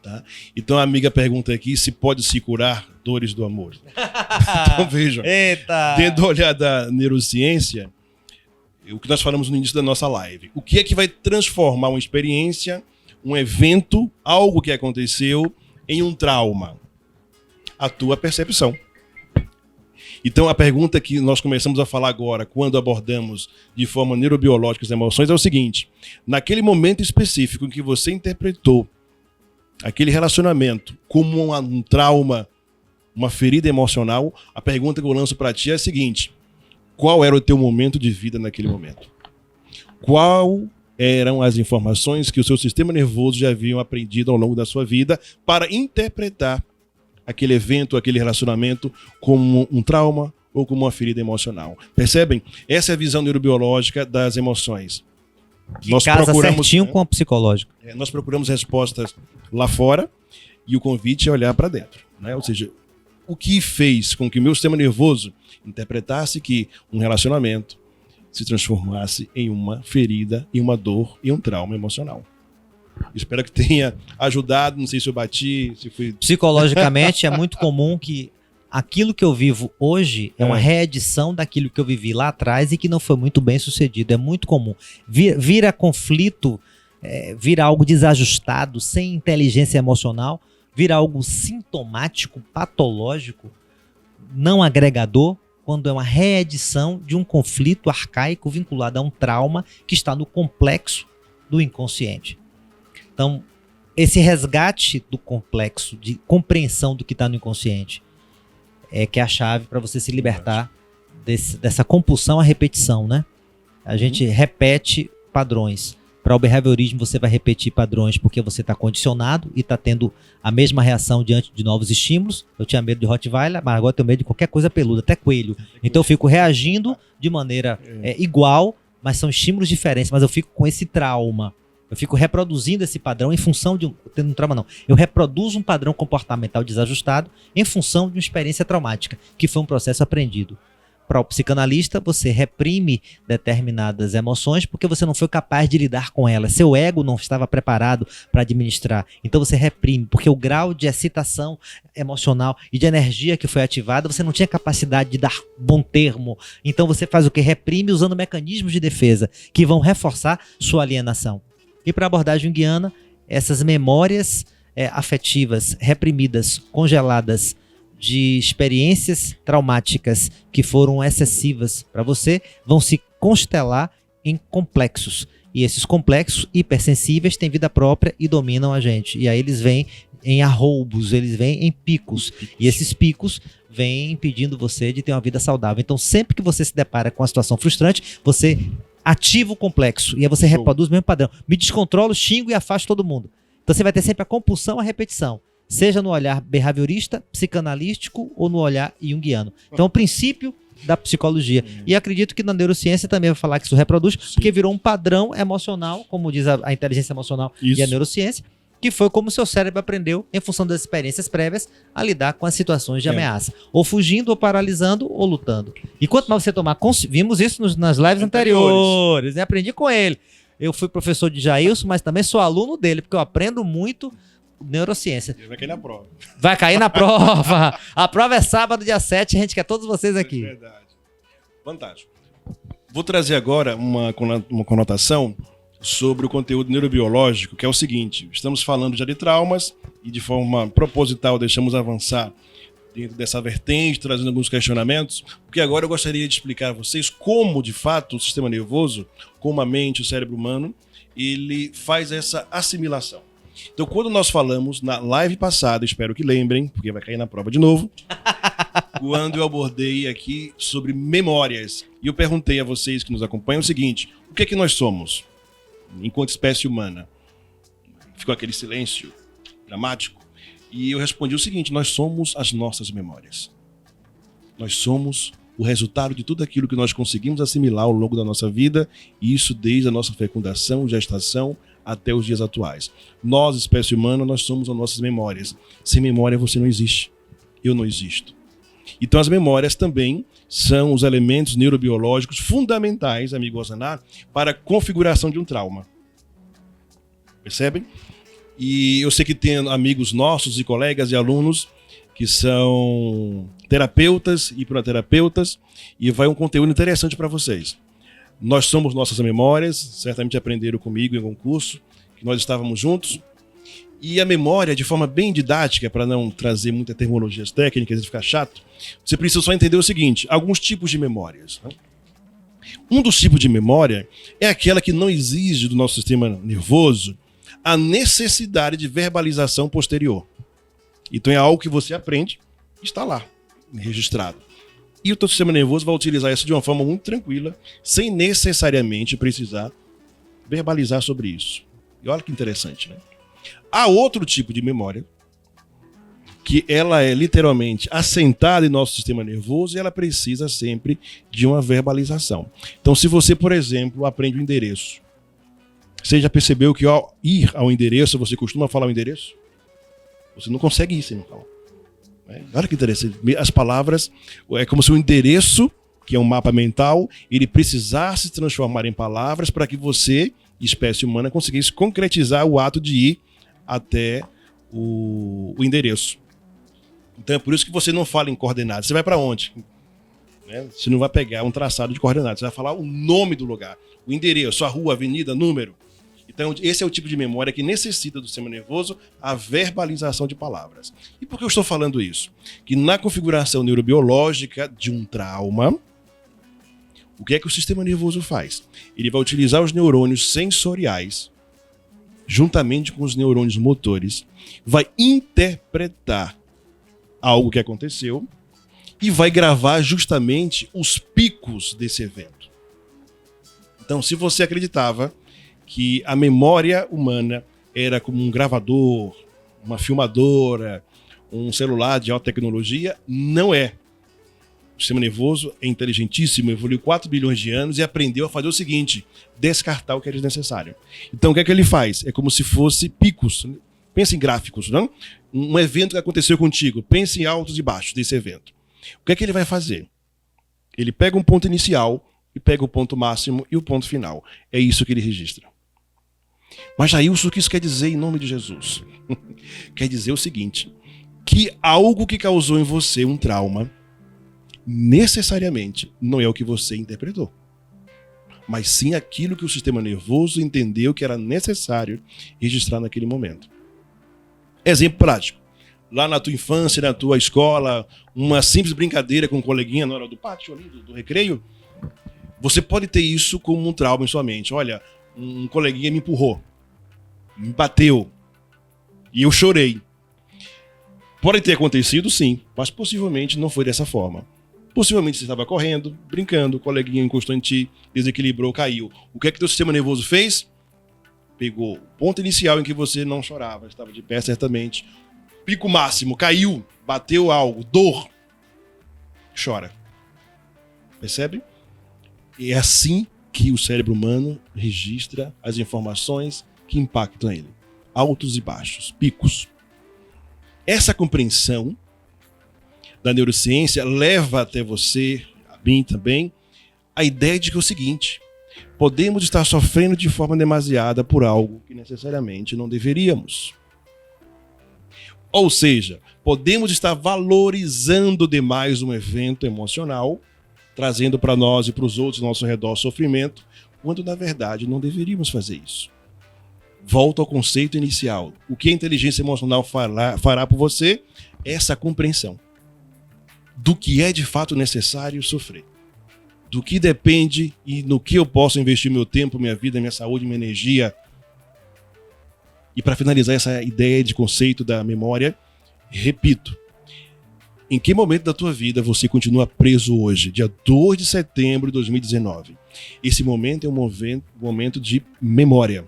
Tá? Então, a amiga pergunta aqui se pode se curar dores do amor. Então, vejam. Eita! Tendo olhado a neurociência, o que nós falamos no início da nossa live. O que é que vai transformar uma experiência, um evento, algo que aconteceu, em um trauma? A tua percepção. Então, a pergunta que nós começamos a falar agora, quando abordamos de forma neurobiológica as emoções, é o seguinte: naquele momento específico em que você interpretou aquele relacionamento como um trauma, uma ferida emocional, a pergunta que eu lanço para ti é a seguinte: qual era o teu momento de vida naquele momento? Qual eram as informações que o seu sistema nervoso já haviam aprendido ao longo da sua vida para interpretar aquele evento, aquele relacionamento como um trauma ou como uma ferida emocional? Percebem? Essa é a visão neurobiológica das emoções. Que casa certinho com a psicológica. Nós procuramos respostas lá fora e o convite é olhar para dentro, né? Ou seja, o que fez com que o meu sistema nervoso interpretasse que um relacionamento se transformasse em uma ferida, em uma dor e um trauma emocional. Espero que tenha ajudado, não sei se eu bati, se fui... Psicologicamente é muito comum que aquilo que eu vivo hoje é uma reedição daquilo que eu vivi lá atrás e que não foi muito bem sucedido. É muito comum. Vira conflito, vira algo desajustado, sem inteligência emocional, vira algo sintomático, patológico, não agregador, quando é uma reedição de um conflito arcaico vinculado a um trauma que está no complexo do inconsciente. Então, esse resgate do complexo, de compreensão do que está no inconsciente, é que é a chave para você se libertar dessa compulsão à repetição, né? A gente repete padrões. Para o behaviorismo, você vai repetir padrões porque você está condicionado e está tendo a mesma reação diante de novos estímulos. Eu tinha medo de Rottweiler, mas agora eu tenho medo de qualquer coisa peluda, até coelho. Então eu fico reagindo de maneira igual, mas são estímulos diferentes. Mas eu fico com esse trauma. Eu fico reproduzindo esse padrão em função de tendo um trauma, não. Eu reproduzo um padrão comportamental desajustado em função de uma experiência traumática, que foi um processo aprendido. Para o psicanalista, você reprime determinadas emoções porque você não foi capaz de lidar com elas. Seu ego não estava preparado para administrar. Então você reprime, porque o grau de excitação emocional e de energia que foi ativada, você não tinha capacidade de dar bom termo. Então você faz o que? Reprime usando mecanismos de defesa que vão reforçar sua alienação. E para a abordagem junguiana, essas memórias afetivas reprimidas, congeladas, de experiências traumáticas que foram excessivas para você, vão se constelar em complexos. E esses complexos hipersensíveis têm vida própria e dominam a gente. E aí eles vêm em arroubos, eles vêm em picos. E esses picos vêm impedindo você de ter uma vida saudável. Então, sempre que você se depara com uma situação frustrante, você ativa o complexo. E aí você reproduz o mesmo padrão. Me descontrolo, xingo e afasto todo mundo. Então você vai ter sempre a compulsão à repetição. Seja no olhar behaviorista, psicanalístico ou no olhar junguiano. Então, o princípio da psicologia. E acredito que na neurociência também vai falar que isso reproduz, porque virou um padrão emocional, como diz a inteligência emocional e a neurociência, que foi como o seu cérebro aprendeu, em função das experiências prévias, a lidar com as situações de ameaça. Ou fugindo, ou paralisando, ou lutando. E quanto mais você tomar vimos isso nas lives anteriores. Né? Aprendi com ele. Eu fui professor de Jailson, mas também sou aluno dele, porque eu aprendo muito neurociência. Vai cair na prova. Vai cair na prova. A prova é sábado, dia 7. A gente quer todos vocês aqui. É verdade. Fantástico. Vou trazer agora uma conotação sobre o conteúdo neurobiológico, que é o seguinte: estamos falando já de traumas e de forma proposital deixamos avançar dentro dessa vertente, trazendo alguns questionamentos, porque agora eu gostaria de explicar a vocês como, de fato, o sistema nervoso, como a mente, o cérebro humano, ele faz essa assimilação. Então, quando nós falamos na live passada, espero que lembrem, porque vai cair na prova de novo, quando eu abordei aqui sobre memórias, e eu perguntei a vocês que nos acompanham o seguinte: o que é que nós somos enquanto espécie humana? Ficou aquele silêncio dramático. E eu respondi o seguinte: nós somos as nossas memórias. Nós somos o resultado de tudo aquilo que nós conseguimos assimilar ao longo da nossa vida, e isso desde a nossa fecundação, gestação, até os dias atuais. Nós, espécie humana, nós somos as nossas memórias. Sem memória você não existe. Eu não existo. Então as memórias também são os elementos neurobiológicos fundamentais, amigo Osaná, para a configuração de um trauma. Percebem? E eu sei que tem amigos nossos e colegas e alunos que são terapeutas e hipnoterapeutas, e vai um conteúdo interessante para vocês. Nós somos nossas memórias, certamente aprenderam comigo em algum curso, que nós estávamos juntos. E a memória, de forma bem didática, para não trazer muitas terminologias técnicas e ficar chato, você precisa só entender o seguinte: alguns tipos de memórias. Né? Um dos tipos de memória é aquela que não exige do nosso sistema nervoso a necessidade de verbalização posterior. Então é algo que você aprende, está lá, registrado. E o teu sistema nervoso vai utilizar isso de uma forma muito tranquila, sem necessariamente precisar verbalizar sobre isso. E olha que interessante, né? Há outro tipo de memória, que ela é literalmente assentada em nosso sistema nervoso e ela precisa sempre de uma verbalização. Então, se você, por exemplo, aprende o endereço, você já percebeu que ao ir ao endereço, você costuma falar o endereço? Você não consegue ir sem não falar. Olha que interessante. As palavras, é como se o endereço, que é um mapa mental, ele precisasse se transformar em palavras para que você, espécie humana, conseguisse concretizar o ato de ir até o endereço. Então é por isso que você não fala em coordenadas. Você vai para onde? Você não vai pegar um traçado de coordenadas. Você vai falar o nome do lugar, o endereço, a rua, a avenida, número. Então, esse é o tipo de memória que necessita do sistema nervoso a verbalização de palavras. E por que eu estou falando isso? Que na configuração neurobiológica de um trauma, o que é que o sistema nervoso faz? Ele vai utilizar os neurônios sensoriais, juntamente com os neurônios motores, vai interpretar algo que aconteceu e vai gravar justamente os picos desse evento. Então, se você acreditava que a memória humana era como um gravador, uma filmadora, um celular de alta tecnologia, não é. O sistema nervoso é inteligentíssimo, evoluiu 4 bilhões de anos e aprendeu a fazer o seguinte: descartar o que é desnecessário. Então o que é que ele faz? É como se fosse picos. Pensa em gráficos, não? Um evento que aconteceu contigo, pense em altos e baixos desse evento. O que é que ele vai fazer? Ele pega um ponto inicial e pega o ponto máximo e o ponto final. É isso que ele registra. Mas, Jailson, o que isso quer dizer em nome de Jesus? Quer dizer o seguinte: que algo que causou em você um trauma, necessariamente não é o que você interpretou, mas sim aquilo que o sistema nervoso entendeu que era necessário registrar naquele momento. Exemplo prático. Lá na tua infância, na tua escola, uma simples brincadeira com um coleguinha na hora do pátio, ali, do recreio, você pode ter isso como um trauma em sua mente. Olha, um coleguinha me empurrou, me bateu e eu chorei. Pode ter acontecido, sim, mas possivelmente não foi dessa forma. Possivelmente você estava correndo, brincando, o coleguinha encostou em ti, desequilibrou, caiu. O que é que teu sistema nervoso fez? Pegou o ponto inicial em que você não chorava, estava de pé certamente. Pico máximo, caiu, bateu algo, dor. Chora. Percebe? E é assim que o cérebro humano registra as informações que impactam ele. Altos e baixos, picos. Essa compreensão da neurociência leva até você, a mim também, a ideia de que é o seguinte: podemos estar sofrendo de forma demasiada por algo que necessariamente não deveríamos. Ou seja, podemos estar valorizando demais um evento emocional, trazendo para nós e para os outros ao nosso redor sofrimento, quando na verdade não deveríamos fazer isso. Volto ao conceito inicial. O que a inteligência emocional fará por você? Essa compreensão do que é de fato necessário sofrer, do que depende e no que eu posso investir meu tempo, minha vida, minha saúde, minha energia. E para finalizar essa ideia de conceito da memória, repito, em que momento da tua vida você continua preso hoje, dia 2 de setembro de 2019? Esse momento é um momento de memória.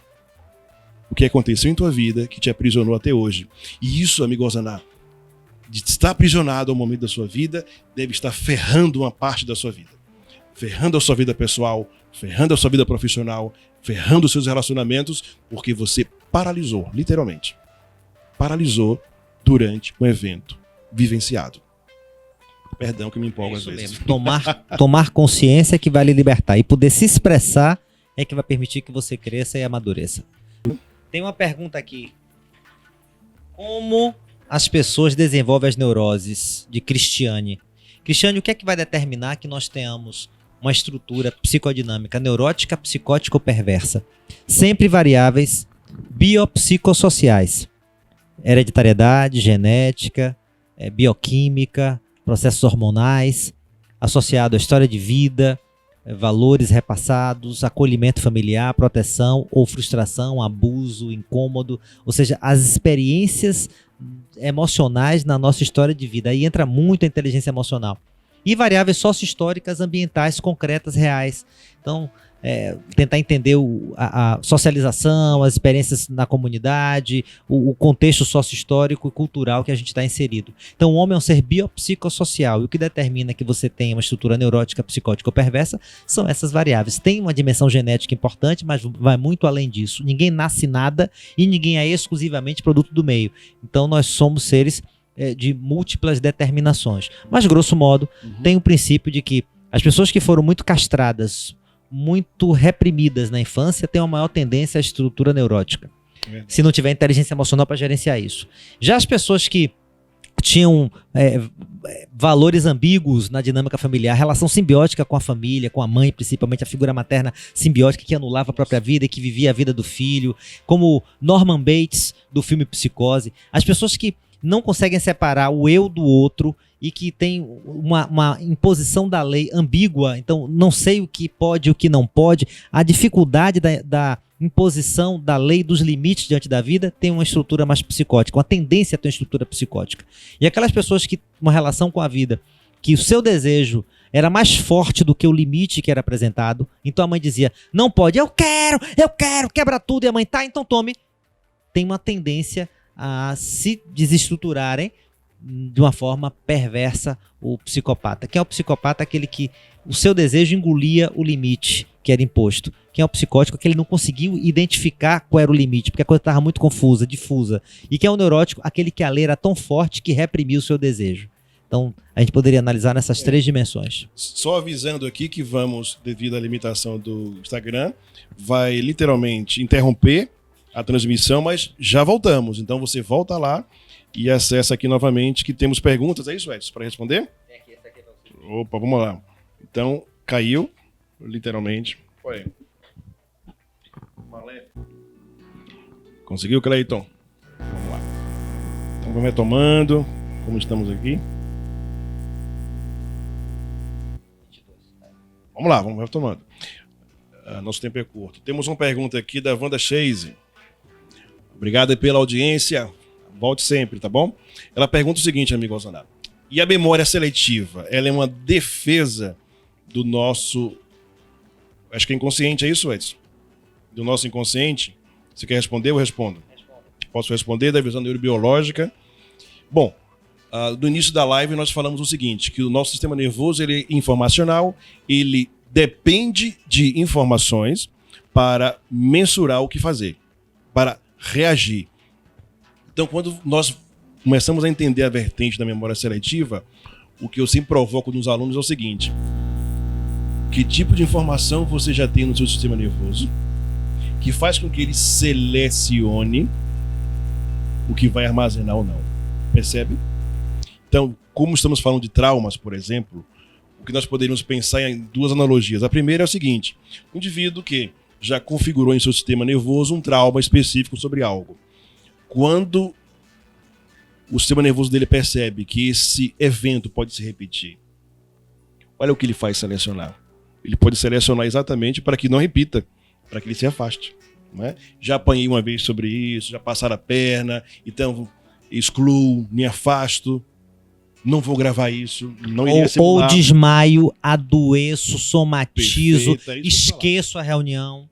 o que aconteceu em tua vida que te aprisionou até hoje. E isso, amigo Osaná, de estar aprisionado ao momento da sua vida, deve estar ferrando uma parte da sua vida. Ferrando a sua vida pessoal, ferrando a sua vida profissional, ferrando os seus relacionamentos, porque você paralisou, literalmente. Paralisou durante um evento vivenciado. Perdão que me empolgo às vezes. Tomar consciência que vai lhe libertar. E poder se expressar é que vai permitir que você cresça e amadureça. Tem uma pergunta aqui. Como as pessoas desenvolvem as neuroses? De Cristiane. Cristiane, o que é que vai determinar que nós tenhamos uma estrutura psicodinâmica neurótica, psicótica ou perversa? Sempre variáveis biopsicossociais. Hereditariedade, genética, bioquímica, processos hormonais, associado à história de vida, valores repassados, acolhimento familiar, proteção ou frustração, abuso, incômodo, ou seja, as experiências emocionais na nossa história de vida. Aí entra muito a inteligência emocional. E variáveis sócio-históricas, ambientais, concretas, reais. Então, tentar entender a socialização, as experiências na comunidade, o contexto sócio-histórico e cultural que a gente está inserido. Então, o homem é um ser biopsicossocial, e o que determina que você tenha uma estrutura neurótica, psicótica ou perversa são essas variáveis. Tem uma dimensão genética importante, mas vai muito além disso. Ninguém nasce nada e ninguém é exclusivamente produto do meio. Então, nós somos seres de múltiplas determinações. Mas, grosso modo, tem o princípio de que as pessoas que foram muito castradas, muito reprimidas na infância, têm uma maior tendência à estrutura neurótica. Se não tiver inteligência emocional para gerenciar isso. Já as pessoas que tinham valores ambíguos na dinâmica familiar, relação simbiótica com a família, com a mãe, principalmente a figura materna simbiótica que anulava a própria vida e que vivia a vida do filho, como Norman Bates, do filme Psicose. As pessoas que não conseguem separar o eu do outro e que tem uma imposição da lei ambígua, então não sei o que pode e o que não pode, a dificuldade da imposição da lei dos limites diante da vida tem uma estrutura mais psicótica, uma tendência a ter uma estrutura psicótica. E aquelas pessoas que, uma relação com a vida, que o seu desejo era mais forte do que o limite que era apresentado, então a mãe dizia, não pode, eu quero, quebra tudo, e a mãe, tá, então tome. Tem uma tendência a se desestruturarem de uma forma perversa o psicopata. Quem é o psicopata? Aquele que o seu desejo engolia o limite que era imposto. Quem é o psicótico? Aquele que não conseguiu identificar qual era o limite, porque a coisa estava muito confusa, difusa. E quem é o neurótico? Aquele que a lei era tão forte que reprimiu o seu desejo. Então, a gente poderia analisar nessas três dimensões. Só avisando aqui que vamos, devido à limitação do Instagram, vai literalmente interromper a transmissão, mas já voltamos. Então você volta lá e acessa aqui novamente, que temos perguntas. É isso, Edson, para responder? Opa, vamos lá. Então, caiu, literalmente. Foi. Conseguiu, Cleiton? Vamos lá. Então vamos retomando, como estamos aqui. Vamos lá, vamos retomando. Nosso tempo é curto. Temos uma pergunta aqui da Wanda Chase. Obrigado pela audiência. Volte sempre, tá bom? Ela pergunta o seguinte, amigo Osaná. E a memória seletiva? Ela é uma defesa do nosso... Acho que é inconsciente, é isso, Edson? Do nosso inconsciente? Você quer responder? Eu respondo. Posso responder da visão neurobiológica? Bom, no início da live nós falamos o seguinte, que o nosso sistema nervoso ele é informacional, ele depende de informações para mensurar o que fazer, para reagir. Então, quando nós começamos a entender a vertente da memória seletiva, o que eu sempre provoco nos alunos é o seguinte: que tipo de informação você já tem no seu sistema nervoso que faz com que ele selecione o que vai armazenar ou não? Percebe? Então, como estamos falando de traumas, por exemplo, o que nós poderíamos pensar em duas analogias. A primeira é o seguinte: um indivíduo que já configurou em seu sistema nervoso um trauma específico sobre algo. Quando o sistema nervoso dele percebe que esse evento pode se repetir, olha o que ele faz selecionar. Ele pode selecionar exatamente para que não repita, para que ele se afaste. Não é? Já apanhei uma vez sobre isso, já passaram a perna, então excluo, me afasto, não vou gravar isso, não iria ou desmaio, adoeço, somatizo, Perfeito, esqueço a reunião.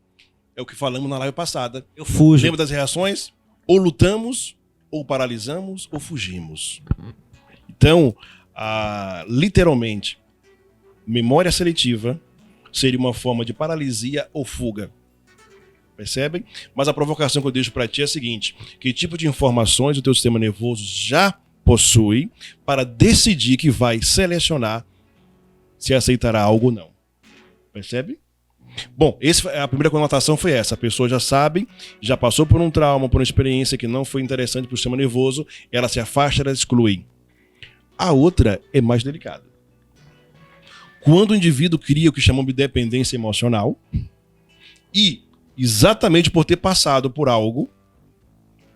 É o que falamos na live passada. Eu fujo. Lembra das reações? Ou lutamos, ou paralisamos, ou fugimos. Então, literalmente, memória seletiva seria uma forma de paralisia ou fuga. Percebem? Mas a provocação que eu deixo para ti é a seguinte: que tipo de informações o teu sistema nervoso já possui para decidir que vai selecionar se aceitará algo ou não. Percebe? Bom, a primeira conotação foi essa. A pessoa já sabe, já passou por um trauma, por uma experiência que não foi interessante para o sistema nervoso, ela se afasta, ela exclui. A outra é mais delicada. Quando o indivíduo cria o que chamamos de dependência emocional e, exatamente por ter passado por algo,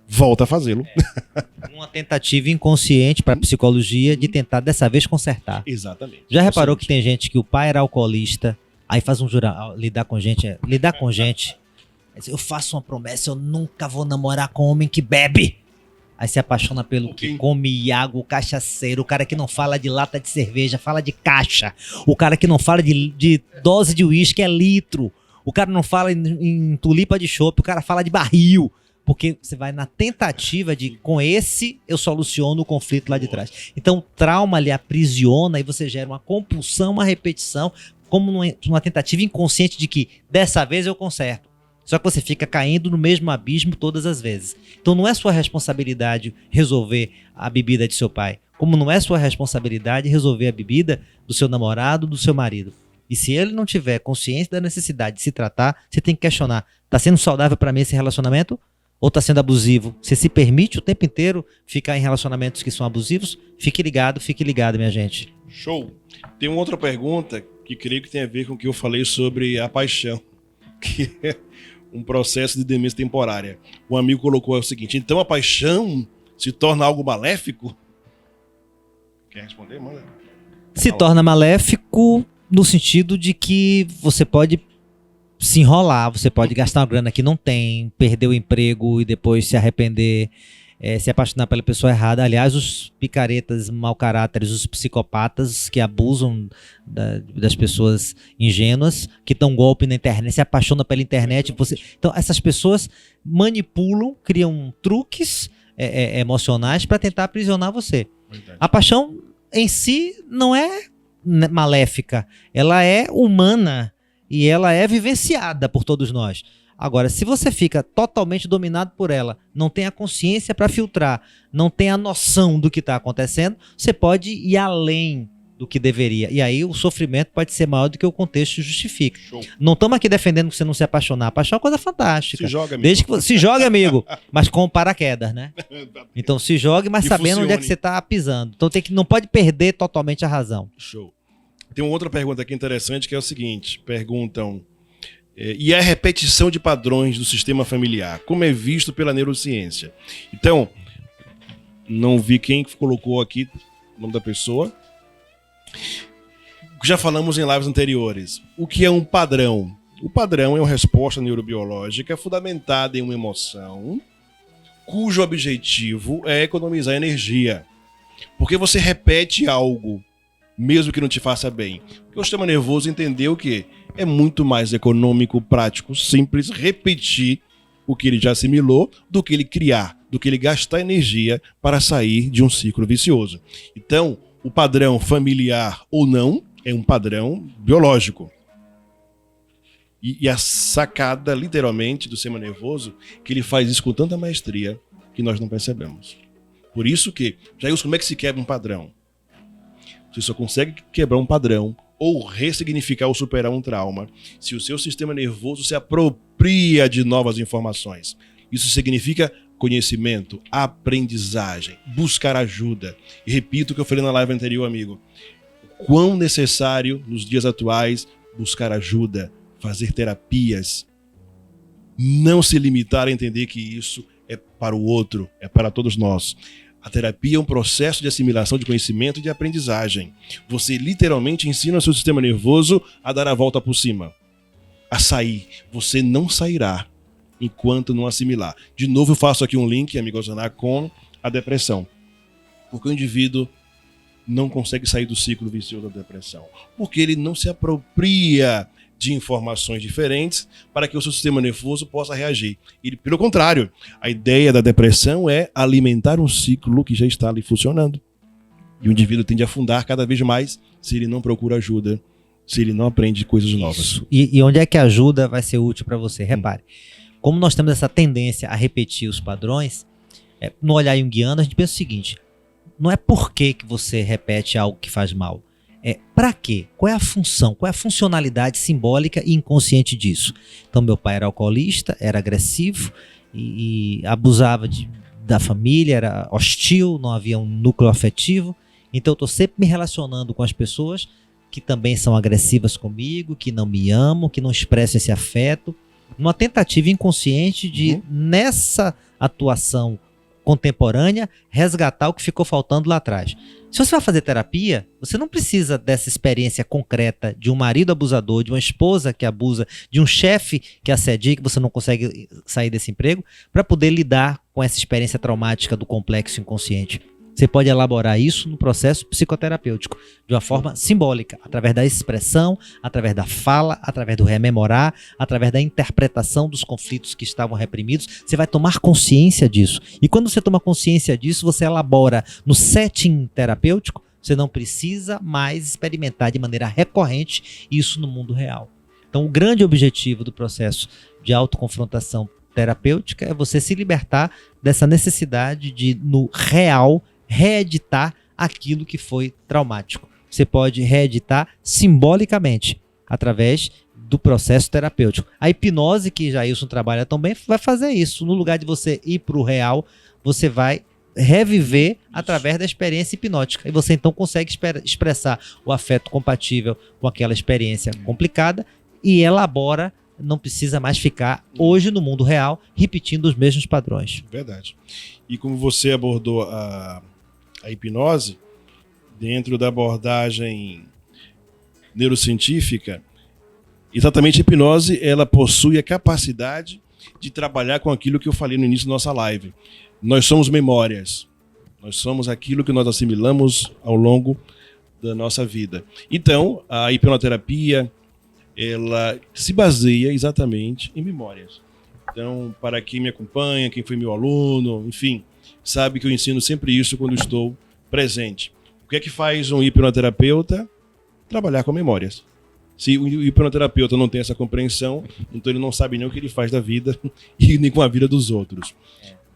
volta a fazê-lo. Uma tentativa inconsciente para a psicologia de tentar dessa vez consertar. Exatamente. Já reparou que tem gente que o pai era alcoolista, aí faz um juramento, lidar com gente, eu faço uma promessa, eu nunca vou namorar com um homem que bebe. Aí se apaixona pelo que come água, o cachaceiro, o cara que não fala de lata de cerveja, fala de caixa, o cara que não fala de dose de uísque é litro, o cara não fala em tulipa de chopp, o cara fala de barril. Porque você vai na tentativa de, com esse, eu soluciono o conflito lá de trás. Então, o trauma lhe aprisiona e você gera uma compulsão, uma repetição, como numa tentativa inconsciente de que, dessa vez eu conserto. Só que você fica caindo no mesmo abismo todas as vezes. Então, não é sua responsabilidade resolver a bebida de seu pai. Como não é sua responsabilidade resolver a bebida do seu namorado, do seu marido. E se ele não tiver consciência da necessidade de se tratar, você tem que questionar. Tá sendo saudável para mim esse relacionamento? Ou está sendo abusivo? Você se permite o tempo inteiro ficar em relacionamentos que são abusivos? Fique ligado, minha gente. Show! Tem uma outra pergunta que creio que tem a ver com o que eu falei sobre a paixão, que é um processo de demência temporária. Um amigo colocou o seguinte: então a paixão se torna algo maléfico? Quer responder, manda? Se torna maléfico no sentido de que você pode se enrolar, você pode gastar uma grana que não tem, perder o emprego e depois se arrepender, se apaixonar pela pessoa errada. Aliás, os picaretas, mau caráteres, os psicopatas que abusam das pessoas ingênuas, que dão golpe na internet, se apaixonam pela internet. Então, essas pessoas manipulam, criam truques emocionais para tentar aprisionar você. Verdade. A paixão em si não é maléfica, ela é humana. E ela é vivenciada por todos nós. Agora, se você fica totalmente dominado por ela, não tem a consciência para filtrar, não tem a noção do que está acontecendo, você pode ir além do que deveria. E aí o sofrimento pode ser maior do que o contexto justifica. Show. Não estamos aqui defendendo que você não se apaixonar. A paixão é uma coisa fantástica. Se joga, amigo. Desde que se joga, amigo, mas com paraquedas, né? Então se jogue, mas sabendo onde é que você está pisando. Então não pode perder totalmente a razão. Show. Tem uma outra pergunta aqui interessante que é o seguinte: perguntam, e a repetição de padrões do sistema familiar, como é visto pela neurociência? Então, não vi quem colocou aqui o nome da pessoa. Já falamos em lives anteriores. O que é um padrão? O padrão é uma resposta neurobiológica fundamentada em uma emoção, cujo objetivo é economizar energia. Porque você repete algo, mesmo que não te faça bem. Porque o sistema nervoso entendeu que é muito mais econômico, prático, simples repetir o que ele já assimilou do que ele criar, do que ele gastar energia para sair de um ciclo vicioso. Então, o padrão familiar ou não é um padrão biológico. E a sacada, literalmente, do sistema nervoso, que ele faz isso com tanta maestria que nós não percebemos. Por isso que, Jailson, como é que se quebra um padrão? Você só consegue quebrar um padrão ou ressignificar ou superar um trauma se o seu sistema nervoso se apropria de novas informações. Isso significa conhecimento, aprendizagem, buscar ajuda. E repito o que eu falei na live anterior, amigo. Quão necessário nos dias atuais buscar ajuda, fazer terapias, não se limitar a entender que isso é para o outro, é para todos nós. A terapia é um processo de assimilação de conhecimento e de aprendizagem. Você literalmente ensina o seu sistema nervoso a dar a volta por cima, a sair. Você não sairá enquanto não assimilar. De novo, eu faço aqui um link, amigo Osaná, com a depressão. Porque o indivíduo não consegue sair do ciclo vicioso da depressão. Porque ele não se apropria de informações diferentes para que o seu sistema nervoso possa reagir. E, pelo contrário, a ideia da depressão é alimentar um ciclo que já está ali funcionando. E o indivíduo tende a afundar cada vez mais se ele não procura ajuda, se ele não aprende coisas novas. E onde é que a ajuda vai ser útil para você? Repare, como nós temos essa tendência a repetir os padrões, no olhar junguiano a gente pensa o seguinte, não é por que você repete algo que faz mal, é para quê? Qual é a função, qual é a funcionalidade simbólica e inconsciente disso? Então meu pai era alcoolista, era agressivo e abusava da família, era hostil, não havia um núcleo afetivo, então eu estou sempre me relacionando com as pessoas que também são agressivas comigo, que não me amam, que não expressam esse afeto, numa tentativa inconsciente de, nessa atuação contemporânea, resgatar o que ficou faltando lá atrás. Se você vai fazer terapia, você não precisa dessa experiência concreta de um marido abusador, de uma esposa que abusa, de um chefe que assedia, que você não consegue sair desse emprego, para poder lidar com essa experiência traumática do complexo inconsciente. Você pode elaborar isso no processo psicoterapêutico, de uma forma simbólica, através da expressão, através da fala, através do rememorar, através da interpretação dos conflitos que estavam reprimidos. Você vai tomar consciência disso. E quando você toma consciência disso, você elabora no setting terapêutico, você não precisa mais experimentar de maneira recorrente isso no mundo real. Então, o grande objetivo do processo de autoconfrontação terapêutica é você se libertar dessa necessidade de, no real, reeditar aquilo que foi traumático. Você pode reeditar simbolicamente, através do processo terapêutico. A hipnose, que Jailson trabalha também, vai fazer isso. No lugar de você ir para o real, você vai reviver através da experiência hipnótica. E você então consegue expressar o afeto compatível com aquela experiência complicada e elabora, não precisa mais ficar hoje no mundo real repetindo os mesmos padrões. Verdade. E como você abordou a hipnose, dentro da abordagem neurocientífica, exatamente a hipnose ela possui a capacidade de trabalhar com aquilo que eu falei no início da nossa live. Nós somos memórias. Nós somos aquilo que nós assimilamos ao longo da nossa vida. Então, a hipnoterapia ela se baseia exatamente em memórias. Então, para quem me acompanha, quem foi meu aluno, enfim, sabe que eu ensino sempre isso quando estou presente. O que é que faz um hipnoterapeuta? Trabalhar com memórias. Se o hipnoterapeuta não tem essa compreensão, então ele não sabe nem o que ele faz da vida e nem com a vida dos outros.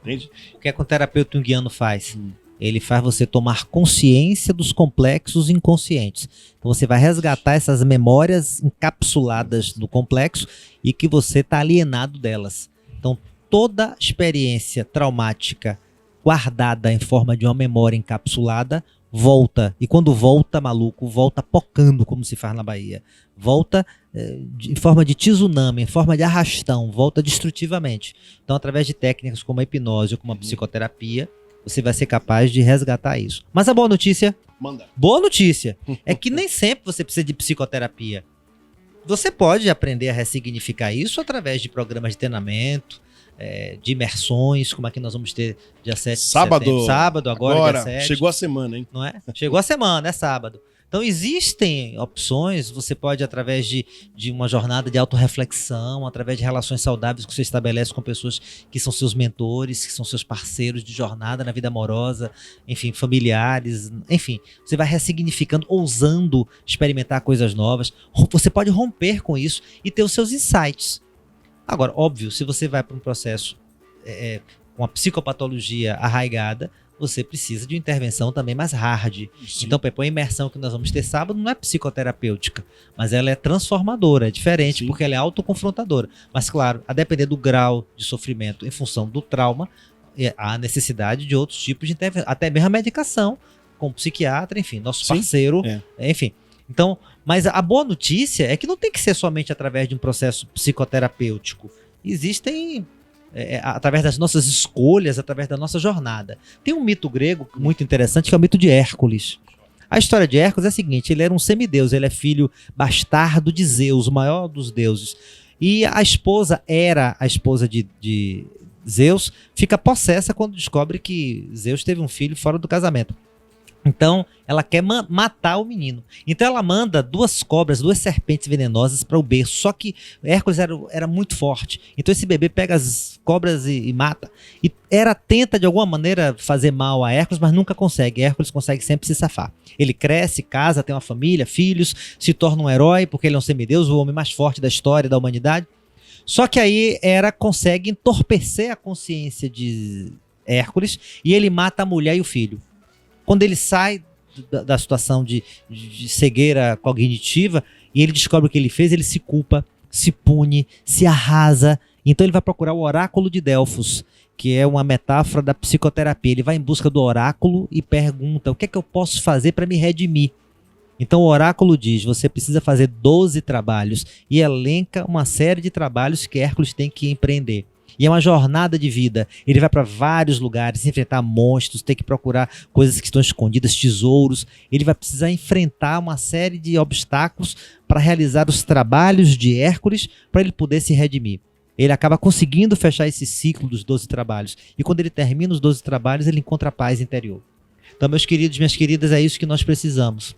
Entende? O que é que o terapeuta junguiano faz? Ele faz você tomar consciência dos complexos inconscientes. Então você vai resgatar essas memórias encapsuladas do complexo e que você está alienado delas. Então toda experiência traumática guardada em forma de uma memória encapsulada volta. E quando volta, maluco, volta pocando, como se faz na Bahia. Volta em forma de tsunami, em forma de arrastão, volta destrutivamente. Então através de técnicas como a hipnose ou como a psicoterapia, você vai ser capaz de resgatar isso. Mas a boa notícia, boa notícia, é que nem sempre você precisa de psicoterapia. Você pode aprender a ressignificar isso através de programas de treinamento, de imersões, como aqui nós vamos ter dia 7 de setembro. Sábado, agora dia 7. Chegou a semana, hein? Não é? Chegou a semana, é sábado. Então existem opções, você pode através de uma jornada de autorreflexão, através de relações saudáveis que você estabelece com pessoas que são seus mentores, que são seus parceiros de jornada na vida amorosa, enfim, familiares, enfim, você vai ressignificando, ousando experimentar coisas novas, você pode romper com isso e ter os seus insights. Agora, óbvio, se você vai para um processo com a psicopatologia arraigada, você precisa de uma intervenção também mais hard. Sim. Então, a imersão que nós vamos ter sábado não é psicoterapêutica, mas ela é transformadora, é diferente, porque ela é autoconfrontadora. Mas, claro, a depender do grau de sofrimento em função do trauma, há necessidade de outros tipos de intervenção, até mesmo a medicação, com o psiquiatra, enfim, nosso parceiro, enfim. Então, mas a boa notícia é que não tem que ser somente através de um processo psicoterapêutico. Existem através das nossas escolhas, através da nossa jornada. Tem um mito grego muito interessante que é o mito de Hércules. A história de Hércules é a seguinte: ele era um semideus, ele é filho bastardo de Zeus, o maior dos deuses. E a esposa de Zeus, fica possessa quando descobre que Zeus teve um filho fora do casamento. Então, ela quer matar o menino. Então, ela manda 2 cobras, 2 serpentes venenosas para o berço. Só que Hércules era muito forte. Então, esse bebê pega as cobras e mata. E Hera tenta, de alguma maneira, fazer mal a Hércules, mas nunca consegue. Hércules consegue sempre se safar. Ele cresce, casa, tem uma família, filhos, se torna um herói, porque ele é um semideus, o homem mais forte da história da humanidade. Só que aí Hera consegue entorpecer a consciência de Hércules e ele mata a mulher e o filho. Quando ele sai da situação de cegueira cognitiva e ele descobre o que ele fez, ele se culpa, se pune, se arrasa. Então ele vai procurar o oráculo de Delfos, que é uma metáfora da psicoterapia. Ele vai em busca do oráculo e pergunta: o que é que eu posso fazer para me redimir? Então o oráculo diz: você precisa fazer 12 trabalhos, e elenca uma série de trabalhos que Hércules tem que empreender. E é uma jornada de vida. Ele vai para vários lugares, enfrentar monstros, ter que procurar coisas que estão escondidas, tesouros. Ele vai precisar enfrentar uma série de obstáculos para realizar os trabalhos de Hércules, para ele poder se redimir. Ele acaba conseguindo fechar esse ciclo dos 12 trabalhos. E quando ele termina os 12 trabalhos, ele encontra a paz interior. Então, meus queridos, minhas queridas, é isso que nós precisamos.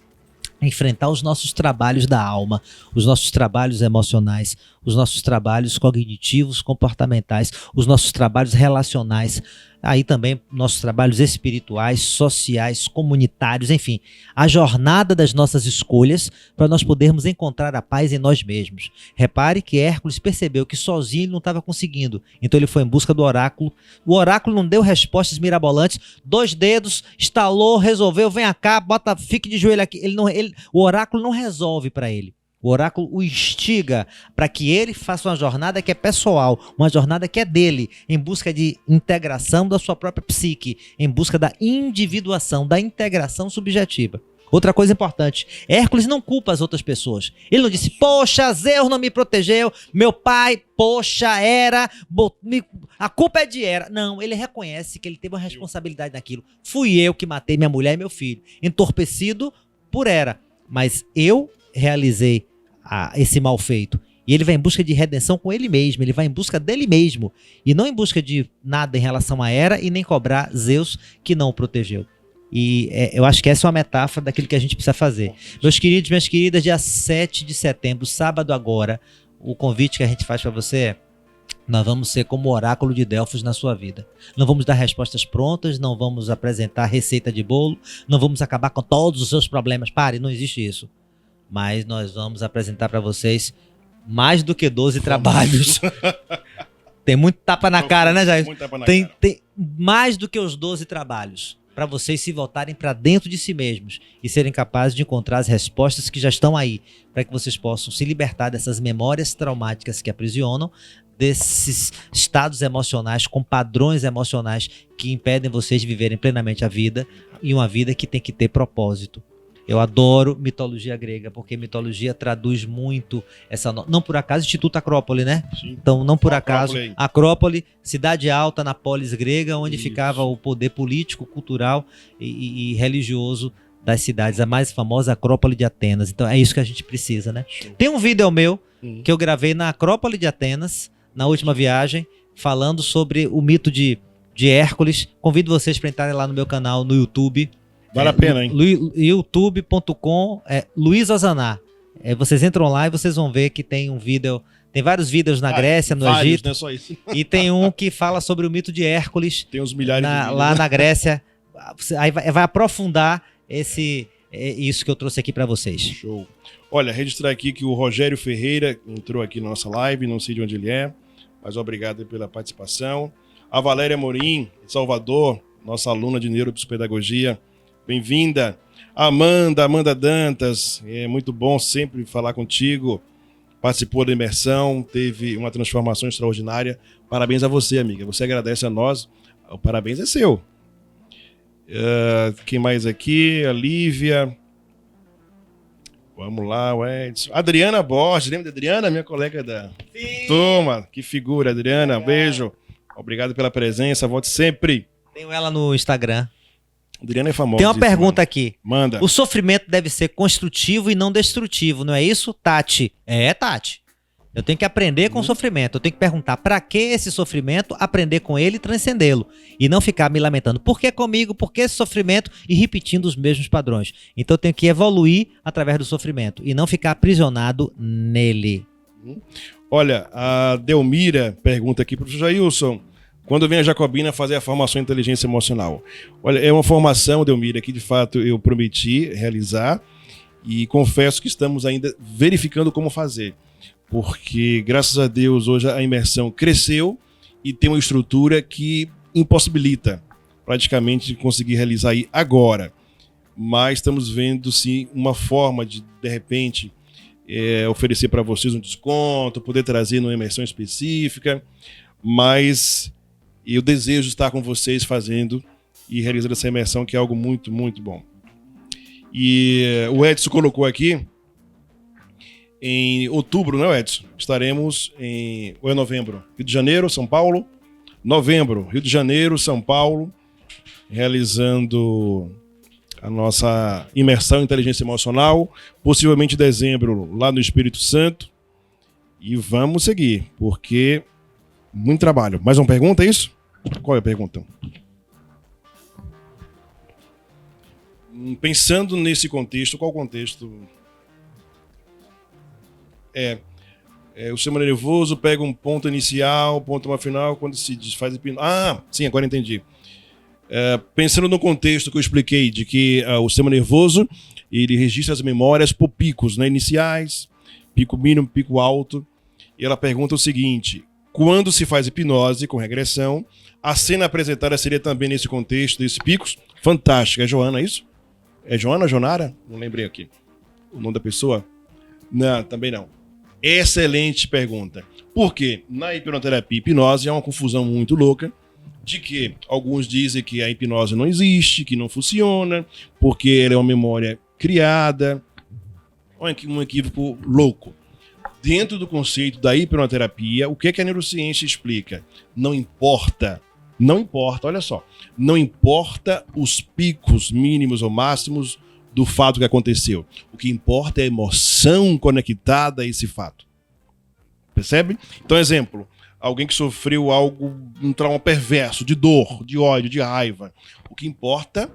Enfrentar os nossos trabalhos da alma, os nossos trabalhos emocionais, os nossos trabalhos cognitivos, comportamentais, os nossos trabalhos relacionais, aí também nossos trabalhos espirituais, sociais, comunitários, enfim, a jornada das nossas escolhas para nós podermos encontrar a paz em nós mesmos. Repare que Hércules percebeu que sozinho ele não estava conseguindo, então ele foi em busca do oráculo. O oráculo não deu respostas mirabolantes, 2 dedos, estalou, resolveu, vem cá, bota, fique de joelho aqui. O oráculo não resolve para ele. O oráculo o instiga para que ele faça uma jornada que é pessoal, uma jornada que é dele, em busca de integração da sua própria psique, em busca da individuação, da integração subjetiva. Outra coisa importante, Hércules não culpa as outras pessoas. Ele não disse: poxa, Zeus não me protegeu, meu pai, poxa, Hera, a culpa é de Hera. Não, ele reconhece que ele teve uma responsabilidade naquilo. Fui eu que matei minha mulher e meu filho, entorpecido por Hera, mas eu realizei esse mal feito. E ele vai em busca de redenção com ele mesmo, ele vai em busca dele mesmo, e não em busca de nada em relação a Hera, e nem cobrar Zeus que não o protegeu. E eu acho que essa é uma metáfora daquilo que a gente precisa fazer. Meus queridos, minhas queridas, dia 7 de setembro, sábado agora, o convite que a gente faz para você é: nós vamos ser como o oráculo de Delfos na sua vida. Não vamos dar respostas prontas, não vamos apresentar receita de bolo, não vamos acabar com todos os seus problemas. Pare, não existe isso. Mas nós vamos apresentar para vocês mais do que 12 trabalhos. Tem muito tapa na cara, né, Jair? Tem mais do que os 12 trabalhos para vocês se voltarem para dentro de si mesmos e serem capazes de encontrar as respostas que já estão aí, para que vocês possam se libertar dessas memórias traumáticas que aprisionam, desses estados emocionais com padrões emocionais que impedem vocês de viverem plenamente a vida, e uma vida que tem que ter propósito. Eu adoro mitologia grega, porque mitologia traduz muito essa... Não por acaso, Instituto Acrópole, né? Sim. Então, não por acaso, Acrópole, cidade alta na polis grega, onde ficava o poder político, cultural e religioso das cidades. A mais famosa, Acrópole de Atenas. Então, é isso que a gente precisa, né? Tem um vídeo meu que eu gravei na Acrópole de Atenas, na última viagem, falando sobre o mito de Hércules. Convido vocês para entrarem lá no meu canal no YouTube. Vale a pena, hein? youtube.com Luiz Ozaná. Vocês entram lá e vocês vão ver que tem um vídeo. Tem vários vídeos na Grécia, no Egito. Não é só isso. E tem um que fala sobre o mito de Hércules. Tem uns milhares de vídeos lá na Grécia. Aí vai aprofundar isso que eu trouxe aqui para vocês. Show. Olha, registrar aqui que o Rogério Ferreira entrou aqui na nossa live, não sei de onde ele é, mas obrigado pela participação. A Valéria Morim, de Salvador, nossa aluna de neuropsicopedagogia. Bem-vinda. Amanda Dantas, é muito bom sempre falar contigo. Participou da imersão, teve uma transformação extraordinária. Parabéns a você, amiga. Você agradece a nós. O parabéns é seu. Quem mais aqui? A Lívia. Vamos lá, o Edson. Adriana Borges, lembra da Adriana? Minha colega da turma. Que figura, Adriana. Beijo. Obrigado pela presença. Volte sempre. Tenho ela no Instagram. Adriana é famosa. Tem uma pergunta aqui. Manda. O sofrimento deve ser construtivo e não destrutivo, não é isso, Tati? É, Tati. Eu tenho que aprender com o sofrimento. Eu tenho que perguntar para que esse sofrimento, aprender com ele e transcendê-lo. E não ficar me lamentando. Por que comigo? Por que esse sofrimento? E repetindo os mesmos padrões. Então eu tenho que evoluir através do sofrimento. E não ficar aprisionado nele. Olha, a Delmira pergunta aqui, professor Jailson, quando vem a Jacobina fazer a formação em inteligência emocional? Olha, é uma formação, Delmira, que de fato eu prometi realizar e confesso que estamos ainda verificando como fazer. Porque, graças a Deus, hoje a imersão cresceu e tem uma estrutura que impossibilita praticamente conseguir realizar aí agora. Mas estamos vendo, sim, uma forma de repente, oferecer para vocês um desconto, poder trazer numa imersão específica, mas eu desejo estar com vocês fazendo e realizando essa imersão, que é algo muito, muito bom. E o Edson colocou aqui, em outubro, né, Edson? Estaremos ou é novembro? Rio de Janeiro, São Paulo. Novembro, Rio de Janeiro, São Paulo, realizando a nossa imersão em inteligência emocional. Possivelmente em dezembro, lá no Espírito Santo. E vamos seguir, porque muito trabalho. Mais uma pergunta, é isso? Qual é a pergunta? Pensando nesse contexto, qual o contexto? O sistema nervoso pega um ponto inicial, ponto final, quando se desfaz hipnose. Ah, sim, agora entendi. Pensando no contexto que eu expliquei, de que o sistema nervoso ele registra as memórias por picos, né, iniciais, pico mínimo, pico alto. E ela pergunta o seguinte: quando se faz hipnose com regressão, a cena apresentada seria também nesse contexto desses picos? Fantástica. É Joana, é isso? É Joana, Jonara? Não lembrei aqui o nome da pessoa. Não, também não. Excelente pergunta. Porque na hipnoterapia e hipnose há uma confusão muito louca de que alguns dizem que a hipnose não existe, que não funciona, porque ela é uma memória criada. Um equívoco louco. Dentro do conceito da hipnoterapia, o que a neurociência explica? Não importa, olha só, não importa os picos mínimos ou máximos do fato que aconteceu. O que importa é a emoção conectada a esse fato. Percebe? Então, exemplo, alguém que sofreu um trauma perverso, de dor, de ódio, de raiva. O que importa,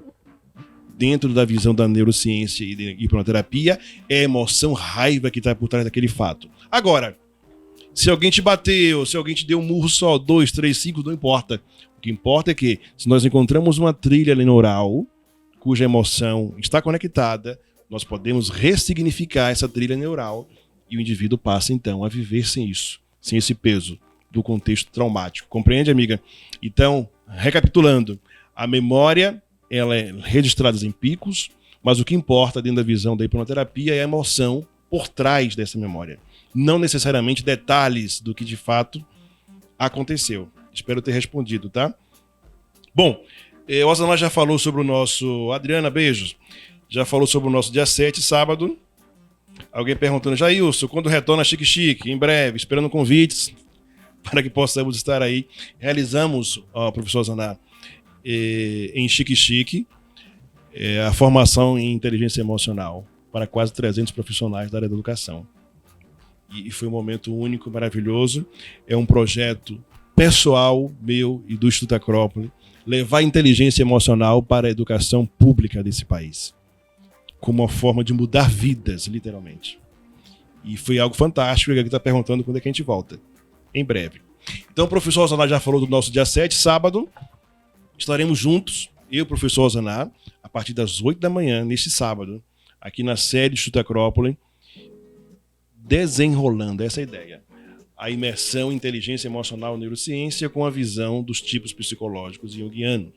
dentro da visão da neurociência e da hipnoterapia, é a emoção, raiva que está por trás daquele fato. Agora, se alguém te bateu, se alguém te deu um murro só, 2, 3, 5, não importa. O que importa é que, se nós encontramos uma trilha neural cuja emoção está conectada, nós podemos ressignificar essa trilha neural e o indivíduo passa, então, a viver sem isso, sem esse peso do contexto traumático. Compreende, amiga? Então, recapitulando, a memória ela é registrada em picos, mas o que importa dentro da visão da hipnoterapia é a emoção por trás dessa memória. Não necessariamente detalhes do que de fato aconteceu. Espero ter respondido, tá? Bom, o Osaná já falou sobre o nosso... Adriana, beijos. Já falou sobre o nosso dia 7, sábado. Alguém perguntando, Jailson, quando retorna Chique Chique? Em breve, esperando convites para que possamos estar aí. Realizamos, professor Osaná, em Chique Chique, a formação em inteligência emocional para quase 300 profissionais da área da educação. E foi um momento único, maravilhoso. É um projeto pessoal meu e do Instituto Acrópole, levar a inteligência emocional para a educação pública desse país, como uma forma de mudar vidas, literalmente. E foi algo fantástico. Ele está perguntando quando é que a gente volta. Em breve. Então, o professor Osaná já falou do nosso dia 7, sábado. Estaremos juntos, eu e o professor Osaná, a partir das 8 da manhã, neste sábado, aqui na sede do Instituto Acrópole, desenrolando essa ideia. A imersão em inteligência emocional e neurociência com a visão dos tipos psicológicos junguianos.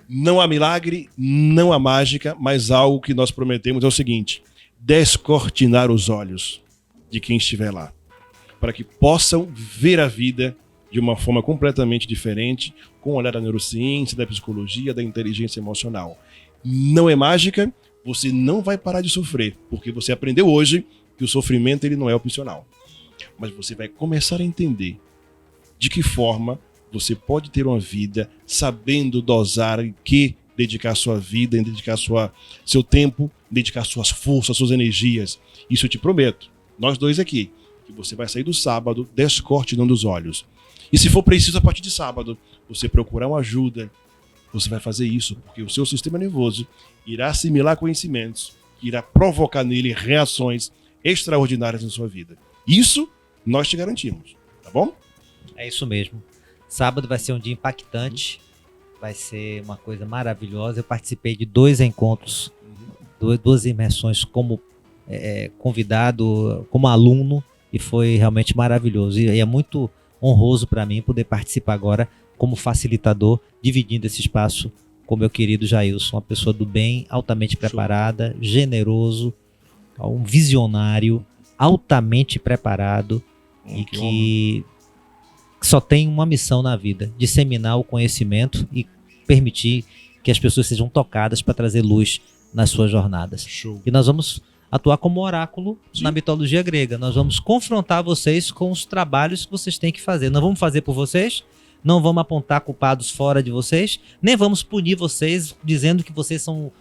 Não há milagre, não há mágica, mas algo que nós prometemos é o seguinte: descortinar os olhos de quem estiver lá, para que possam ver a vida de uma forma completamente diferente, com o olhar da neurociência, da psicologia, da inteligência emocional. Não é mágica, você não vai parar de sofrer, porque você aprendeu hoje que o sofrimento ele não é opcional. Mas você vai começar a entender de que forma você pode ter uma vida sabendo dosar em que dedicar sua vida, em dedicar seu tempo, dedicar suas forças, suas energias. Isso eu te prometo. Nós dois aqui. que você vai sair do sábado descortinando os olhos. E se for preciso, a partir de sábado, você procurar uma ajuda, você vai fazer isso, porque o seu sistema nervoso irá assimilar conhecimentos, que irá provocar nele reações extraordinárias na sua vida. Isso nós te garantimos, tá bom? É isso mesmo. Sábado vai ser um dia impactante, vai ser uma coisa maravilhosa. Eu participei de 2 encontros, 2 imersões como convidado, como aluno, e foi realmente maravilhoso. E é muito honroso para mim poder participar agora como facilitador, dividindo esse espaço com meu querido Jailson, uma pessoa do bem, altamente preparada, generoso, um visionário, altamente preparado e que só tem uma missão na vida: disseminar o conhecimento e permitir que as pessoas sejam tocadas para trazer luz nas suas jornadas. Show. E nós vamos atuar como oráculo na mitologia grega. Nós vamos confrontar vocês com os trabalhos que vocês têm que fazer. Não vamos fazer por vocês, não vamos apontar culpados fora de vocês, nem vamos punir vocês dizendo que vocês são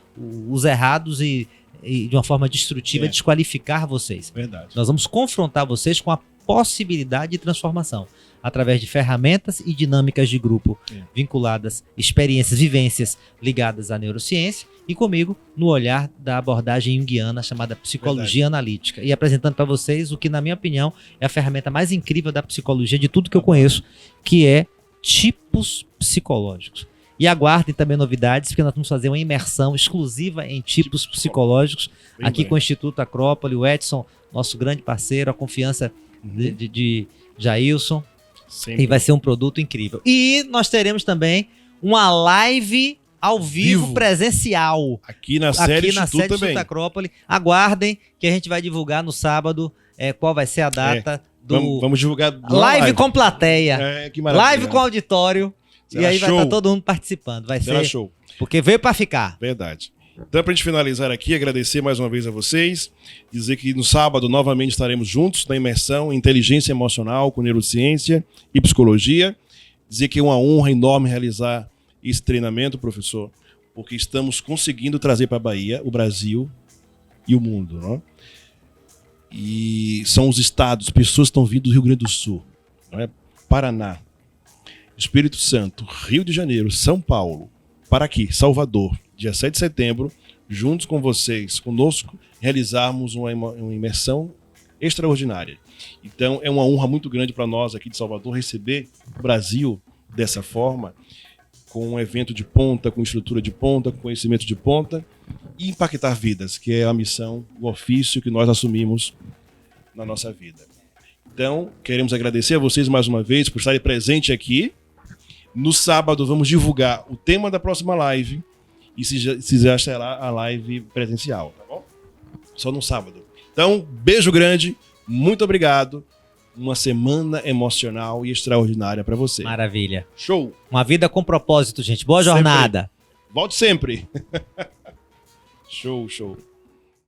os errados e de uma forma destrutiva desqualificar vocês. Verdade. Nós vamos confrontar vocês com a possibilidade de transformação através de ferramentas e dinâmicas de grupo vinculadas, experiências, vivências ligadas à neurociência e comigo no olhar da abordagem junguiana chamada psicologia analítica, e apresentando para vocês o que, na minha opinião, é a ferramenta mais incrível da psicologia de tudo que eu conheço, que é tipos psicológicos. E aguardem também novidades, porque nós vamos fazer uma imersão exclusiva em tipos psicológicos aqui com o Instituto Acrópole, o Edson, nosso grande parceiro, a confiança de Jailson. Sempre. E vai ser um produto incrível. E nós teremos também uma live ao vivo presencial. Aqui na sede Instituto Acrópole. Aguardem que a gente vai divulgar no sábado qual vai ser a data do... Vamos divulgar... Live com plateia. Que maravilha. Live com auditório. Será e aí show. Vai estar todo mundo participando. Vai ser show. Porque veio para ficar. Verdade. Então, para a gente finalizar aqui, agradecer mais uma vez a vocês, dizer que no sábado novamente estaremos juntos na imersão Inteligência Emocional com Neurociência e Psicologia. Dizer que é uma honra enorme realizar esse treinamento, professor, porque estamos conseguindo trazer para a Bahia o Brasil e o mundo, não é? E são os estados, pessoas estão vindo do Rio Grande do Sul, não é? Paraná, Espírito Santo, Rio de Janeiro, São Paulo, para aqui, Salvador, dia 7 de setembro, juntos com vocês, conosco, realizarmos uma imersão extraordinária. Então, é uma honra muito grande para nós aqui de Salvador receber o Brasil dessa forma, com um evento de ponta, com estrutura de ponta, com conhecimento de ponta, e impactar vidas, que é a missão, o ofício que nós assumimos na nossa vida. Então, queremos agradecer a vocês mais uma vez por estarem presentes aqui. No sábado, vamos divulgar o tema da próxima live, e se já será a live presencial, tá bom? Só no sábado. Então, beijo grande, muito obrigado. Uma semana emocional e extraordinária para você. Maravilha. Show. Uma vida com propósito, gente. Boa jornada. Volte sempre. Show.